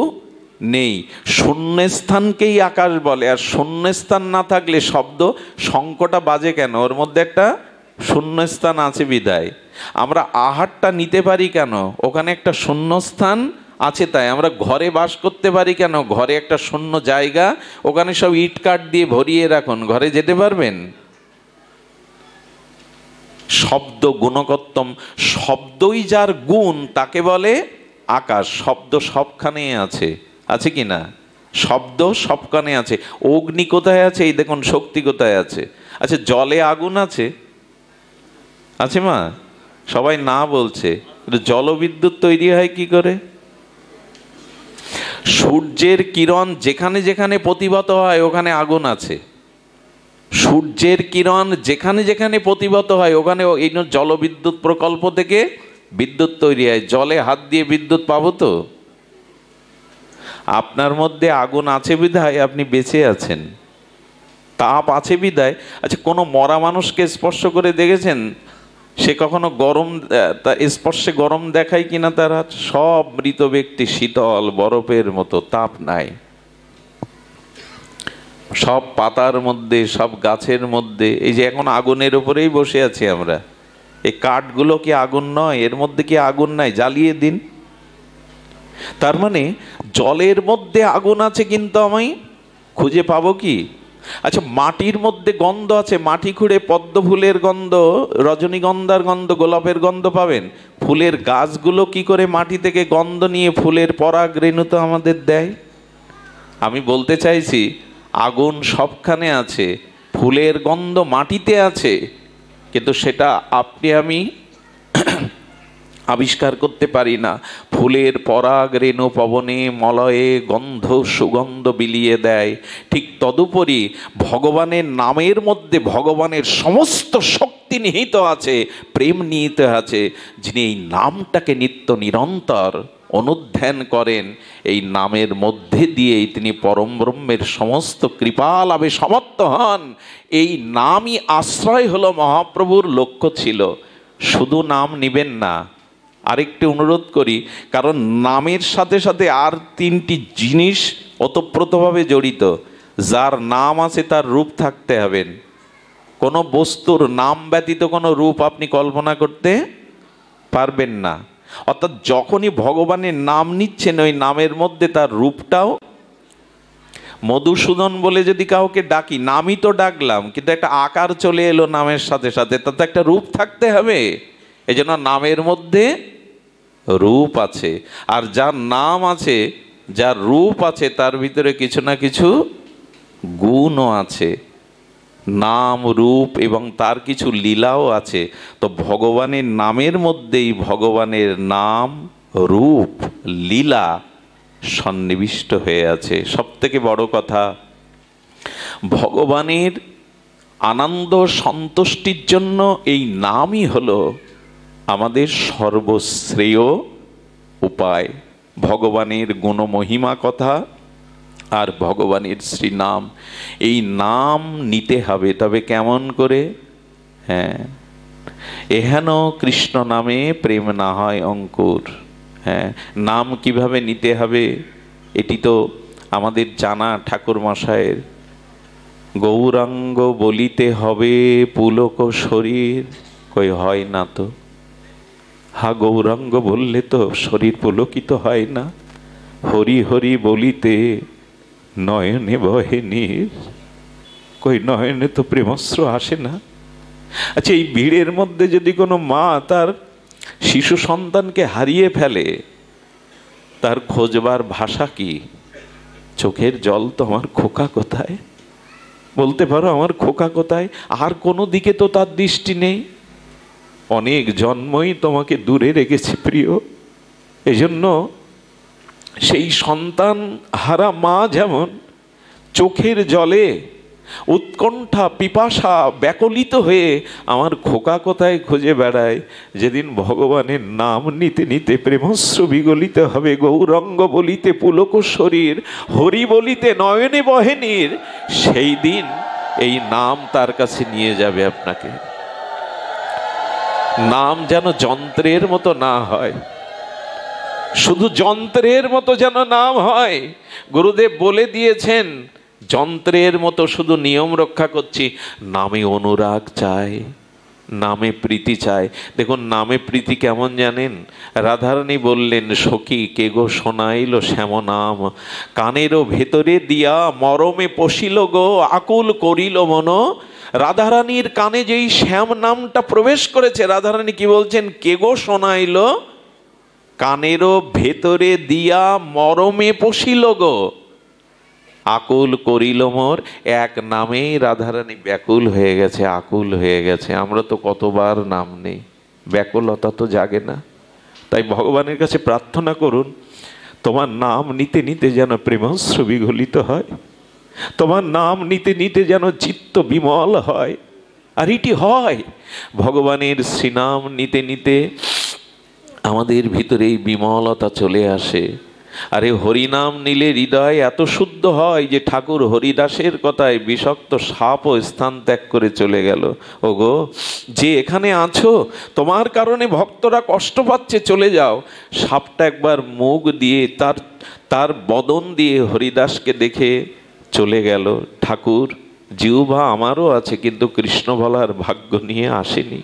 নেই, শূন্যস্থানকেই আকাশ বলে। আর শূন্যস্থান না থাকলে শব্দ শঙ্কটা বাজে কেন? ওর মধ্যে একটা শূন্যস্থান আছে বিধায়। আমরা আহারটা নিতে পারি কেন? ওখানে একটা শূন্যস্থান আছে। তাই আমরা ঘরে বাস করতে পারি কেন? ঘরে একটা শূন্য জায়গা, ওখানে সব ইট কাঠ দিয়ে ভরিয়ে রাখুন, ঘরে যেতে পারবেন? শব্দ গুণকত্তম, শব্দই যার গুণ তাকে বলে আকাশ। শব্দ সবখানেই আছে, আছে কি না? শব্দ সবখানে আছে। অগ্নি কোথায় আছে? এই দেখুন শক্তি কোথায় আছে। আচ্ছা, জলে আগুন আছে? আছে মা? সবাই না বলছে। জলবিদ্যুৎ তৈরি হয় কি করে? সূর্যের কিরণ যেখানে যেখানে প্রতিভাত হয় ওখানে আগুন আছে। সূর্যের কিরণ যেখানে যেখানে প্রতিভাত হয় ওখানে এই জলবিদ্যুৎ প্রকল্প থেকে বিদ্যুৎ তৈরি হয়। জলে হাত দিয়ে বিদ্যুৎ পাবো তো? আপনার মধ্যে আগুন আছে বিধায় আপনি বেঁচে আছেন, তাপ আছে বিধায়। আচ্ছা, কোনো মরা মানুষকে স্পর্শ করে দেখেছেন? সে কখনো গরম, স্পর্শে গরম দেখায় কিনা? তারা সব মৃত ব্যক্তি শীতল বরফের মতো, তাপ নাই। সব পাতার মধ্যে, সব গাছের মধ্যে, এই যে এখন আগুনের উপরেই বসে আছি আমরা, এই কাঠগুলো কি আগুন নয়? এর মধ্যে কি আগুন নাই? জ্বালিয়ে দিন। তার মানে জলের মধ্যে আগুন আছে, কিন্তু আমি খুঁজে পাবো কি? আচ্ছা, মাটির মধ্যে গন্ধ আছে। মাটি খুঁড়ে পদ্ম ফুলের গন্ধ, রজনীগন্ধার গন্ধ, গোলাপের গন্ধ পাবেন। ফুলের গাছগুলো কি করে মাটি থেকে গন্ধ নিয়ে ফুলের পরাগ রেণু তো আমাদের দেয়। আমি বলতে চাইছি আগুন সবখানে আছে, ফুলের গন্ধ মাটিতে আছে, কিন্তু সেটা আপনি আমি আবিষ্কার করতে পারি না। ফুলের পরাগ রেণু পবনে মলয়ে গন্ধ সুগন্ধ বিলিয়ে দেয়, ঠিক তদুপরি ভগবানের নামের মধ্যে ভগবানের সমস্ত শক্তি নিহিত আছে, প্রেম নিহিত আছে। যিনি এই নামটাকে নিত্য নিরন্তর অনুধ্যান করেন, এই নামের মধ্যে দিয়েই তিনি পরম ব্রহ্মের সমস্ত কৃপা লাভে সমর্থ হন। এই নামই আশ্রয় হলো মহাপ্রভুর লক্ষ্য ছিল। শুধু নাম নিবেন না, আরেকটি অনুরোধ করি, কারণ নামের সাথে সাথে আর তিনটি জিনিস ওতপ্রোতভাবে জড়িত। যার নাম আছে তার রূপ থাকতে হবেন। কোনো বস্তুর নাম ব্যতীত কোনো রূপ আপনি কল্পনা করতে পারবেন না। অর্থাৎ যখনই ভগবানের নাম নিচ্ছেন, ওই নামের মধ্যে তার রূপটাও। মধুসূদন বলে যদি কাউকে ডাকি, নামই তো ডাকলাম, কিন্তু একটা আকার চলে এলো নামের সাথে সাথে, তাতে একটা রূপ থাকতে হবে। এই জন্য নামের মধ্যে রূপ আছে, আর যার নাম আছে, যার রূপ আছে, তার ভিতরে কিছু না কিছু গুণও আছে। নাম, রূপ এবং তার কিছু লীলাও আছে। তো ভগবানের নামের মধ্যেই ভগবানের নাম, রূপ, লীলা সন্নিবিষ্ট হয়ে আছে। সব থেকে বড় কথা, ভগবানের আনন্দ সন্তুষ্টির জন্য এই নামই হলো আমাদের সর্বশ্রেয় উপায়। ভগবানের গুণমহিমা কথা আর ভগবানের শ্রীনাম, এই নাম নিতে হবে। তবে কেমন করে? হ্যাঁ, এহেন কৃষ্ণ নামে প্রেম না হয় অঙ্কুর। হ্যাঁ, নাম কিভাবে নিতে হবে এটি তো আমাদের জানা ঠাকুর মশায়ের। গৌরাঙ্গ বলিতে হবে পুলক শরীর, কই হয় না তো। হা, গৌরাঙ্গ বললে তো শরীর পুলকিত হয় না। হরি হরি বলিতে নয়নে বহে নীর, কই নয়নে তো প্রেমস্র আসে না। আচ্ছা, এই ভিড়ের মধ্যে যদি কোনো মা তার শিশু সন্তানকে হারিয়ে ফেলে, তার খোঁজবার ভাষা কি? চোখের জল তো আমার খোকা কোথায়, বলতে পারো আমার খোকা কোথায়? আর কোনো দিকে তো তার দৃষ্টি নেই। অনেক জন্মই তোমাকে দূরে রেখেছে প্রিয়। এজন্য সেই সন্তান হারা মা যেমন চোখের জলে উৎকণ্ঠা পিপাসা ব্যাকুলিত হয়ে আমার খোকা কোথায় খুঁজে বেড়ায়, যেদিন ভগবানের নাম নিতে নিতে প্রেমস্রু বিগলিত হবে। গৌরঙ্গ বলিতে পুলক শরীর, হরি বলিতে নয়নে বহে নীর, সেই দিন এই নাম তার কাছে নিয়ে যাবে আপনাকে। নাম যেন যন্ত্রের মতো না হয়, শুধু যন্ত্রের মতো যেন নাম হয়। গুরুদেব বলে দিয়েছেন, যন্ত্রের মতো শুধু নিয়ম রক্ষা করছি, নামে অনুরাগ চাই, নামে প্রীতি চাই। দেখুন নামে প্রীতি কেমন জানেন? রাধারানী বললেন, সখী কে গো শোনাইল শ্যাম নাম, কানেরও ভেতরে দিয়া মরমে পশিল গো, আকুল করিল মন। রাধারানীর কানে যেই শ্যাম নামটা প্রবেশ করেছে, রাধারানী কি বলছেন? কে গো শোনাইল, কানেরও ভেতরে দিয়া মরমে পশিল গো, আকুল করিল মোর। এক নামেই রাধারানী ব্যাকুল হয়ে গেছে, আকুল হয়ে গেছে। আমরা তো কতবার নাম নেই, ব্যাকুলতা তো জাগে না। তাই ভগবানের কাছে প্রার্থনা করুন, তোমার নাম নিতে নিতে যেন প্রেমস্রু বিগলিত হয়, তোমার নাম নিতে নিতে যেন চিত্ত বিমল হয়। আর এটি হয় ভগবানের শ্রীনাম নিতে নিতে আমাদের ভিতরে এই বিমলতা চলে আসে। আরে হরিনাম নিলে হৃদয় এত শুদ্ধ হয় যে ঠাকুর হরিদাসের কথায় বিষাক্ত সাপও স্থান ত্যাগ করে চলে গেল। ওগো, যে এখানে আছো, তোমার কারণে ভক্তরা কষ্ট পাচ্ছে, চলে যাও। সাপটা একবার মুখ দিয়ে তার বদন দিয়ে হরিদাসকে দেখে চলে গেল। ঠাকুর, জিহ্বা আমারও আছে, কিন্তু কৃষ্ণ বলার ভাগ্য নিয়ে আসেনি।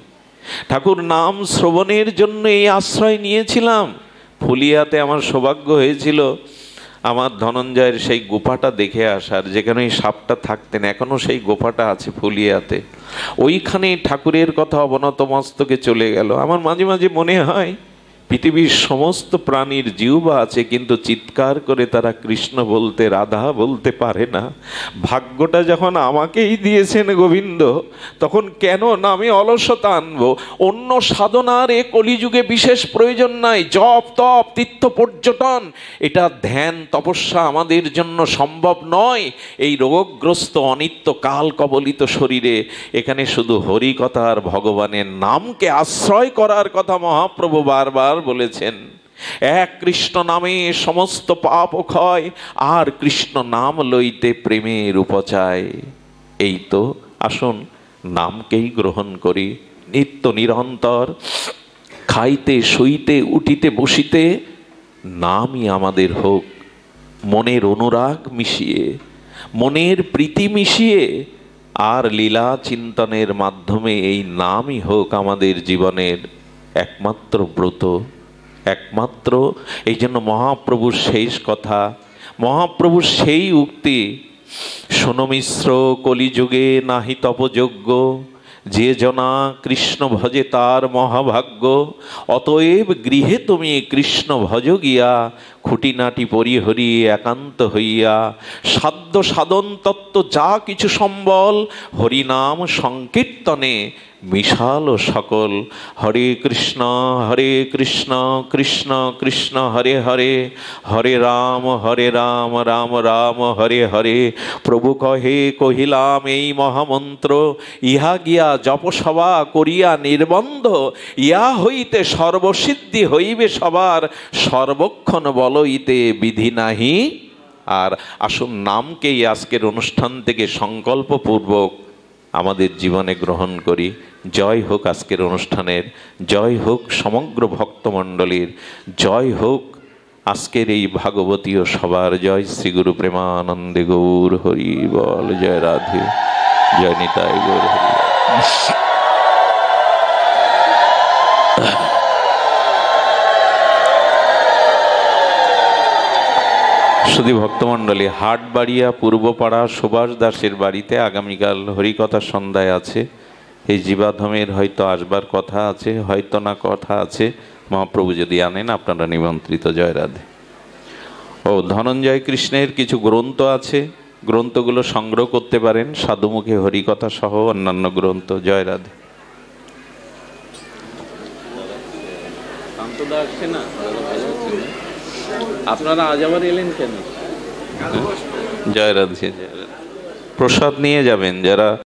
ঠাকুর নাম শ্রবণের জন্য এই আশ্রয় নিয়েছিলাম। ফুলিয়াতে আমার সৌভাগ্য হয়েছিল আমার ধনঞ্জয়ের সেই গোপাটা দেখে আসার, যেখানে এই সাপটা থাকতেন। এখনো সেই গোপাটা আছে ফুলিয়াতে। ওইখানে ঠাকুরের কথা অবনত মস্তকে চলে গেল। আমার মাঝে মাঝে মনে হয় পৃথিবীর সমস্ত প্রাণীর জিহ্বা আছে, কিন্তু চিৎকার করে তারা কৃষ্ণ বলতে, রাধা বলতে পারে না। ভাগ্যটা যখন আমাকেই দিয়েছেন গোবিন্দ, তখন কেন নামে অলসতা আনবো? অন্য সাধনার এ কলিযুগে বিশেষ প্রয়োজন নাই। জপ তপ তীর্থ পর্যটন, এটা ধ্যান তপস্যা আমাদের জন্য সম্ভব নয় এই রোগগ্রস্ত অনিত্য কাল কবলিত শরীরে। এখানে শুধু হরিকথা আর ভগবানের নামকে আশ্রয় করার কথা মহাপ্রভু বারবার বলেছেন। এক কৃষ্ণ নামে সমস্ত পাপ ক্ষয়, আর কৃষ্ণ নাম লইতে প্রেমের উপচায়। এই তো, আসুন নামকেই গ্রহণ করি নিত্য নিরন্তর। খাইতে শুইতে উঠিতে বসিতে নামই আমাদের হোক। মনের অনুরাগ মিশিয়ে, মনের প্রীতি মিশিয়ে, আর লীলা চিন্তনের মাধ্যমে এই নামই হোক আমাদের জীবনের একমাত্র ব্রত, একমাত্র। এই জন্য মহাপ্রভুর শেষ কথা, মহাপ্রভুর সেই উক্তি, শোনো মিশ্র কলিযুগে নাহি তপযোগ্য, যে জনা কৃষ্ণ ভজে তার মহাভাগ্য। অতএব গৃহে তুমি কৃষ্ণ ভজ গিয়া, খুঁটিনাটি পরিহরি একান্ত হইয়া। সাধ্য সাধন তত্ত্ব যা কিছু সম্বল, হরিনাম সংকীর্তনে মিশাল সকল। হরে কৃষ্ণ কৃষ্ণ কৃষ্ণ হরে হরে, হরে রাম রাম রাম হরে হরে। প্রভু কহে কহিলাম এই মহামন্ত্র, ইহা গিয়া জপসভা করিয়া নির্বন্ধ। ইহা হইতে সর্বসিদ্ধি হইবে সবার, সর্বক্ষণ বলইতে বিধি নাহি। আর আসুন নামকেই আজকের অনুষ্ঠান থেকে সংকল্পপূর্বক আমাদের জীবনে গ্রহণ করি। জয় হোক আজকের অনুষ্ঠানের, জয় হোক সমগ্র ভক্তমণ্ডলীর, জয় হোক আজকের এই ভাগবতীয় সবার। জয় শ্রী গুরু প্রেমানন্দে গৌর হরি বল। জয় রাধে, জয় নিতাই গৌর হরি। শুধু ভক্তমণ্ডলী, হাটবাড়িয়া পূর্বপাড়া সুভাষ দাসের বাড়িতে আগামীকাল হরিকথা সন্ধ্যায় আছে। এই জীবাধমের হয়তো আসবার কথা আছে, হয়তো না কথা আছে। মহাপ্রভু যদি আনেন আপনারা নিমন্ত্রিত। জয় রাধে। ও ধনঞ্জয় কৃষ্ণের কিছু গ্রন্থ আছে, গ্রন্থগুলো সংগ্রহ করতে পারেন, সাধুমুখী হরিকথা সহ অন্যান্য গ্রন্থ। জয় রাধে। আপনারা আজ আবার এলেন কেন? জয় রাধে। প্রসাদ নিয়ে যাবেন যারা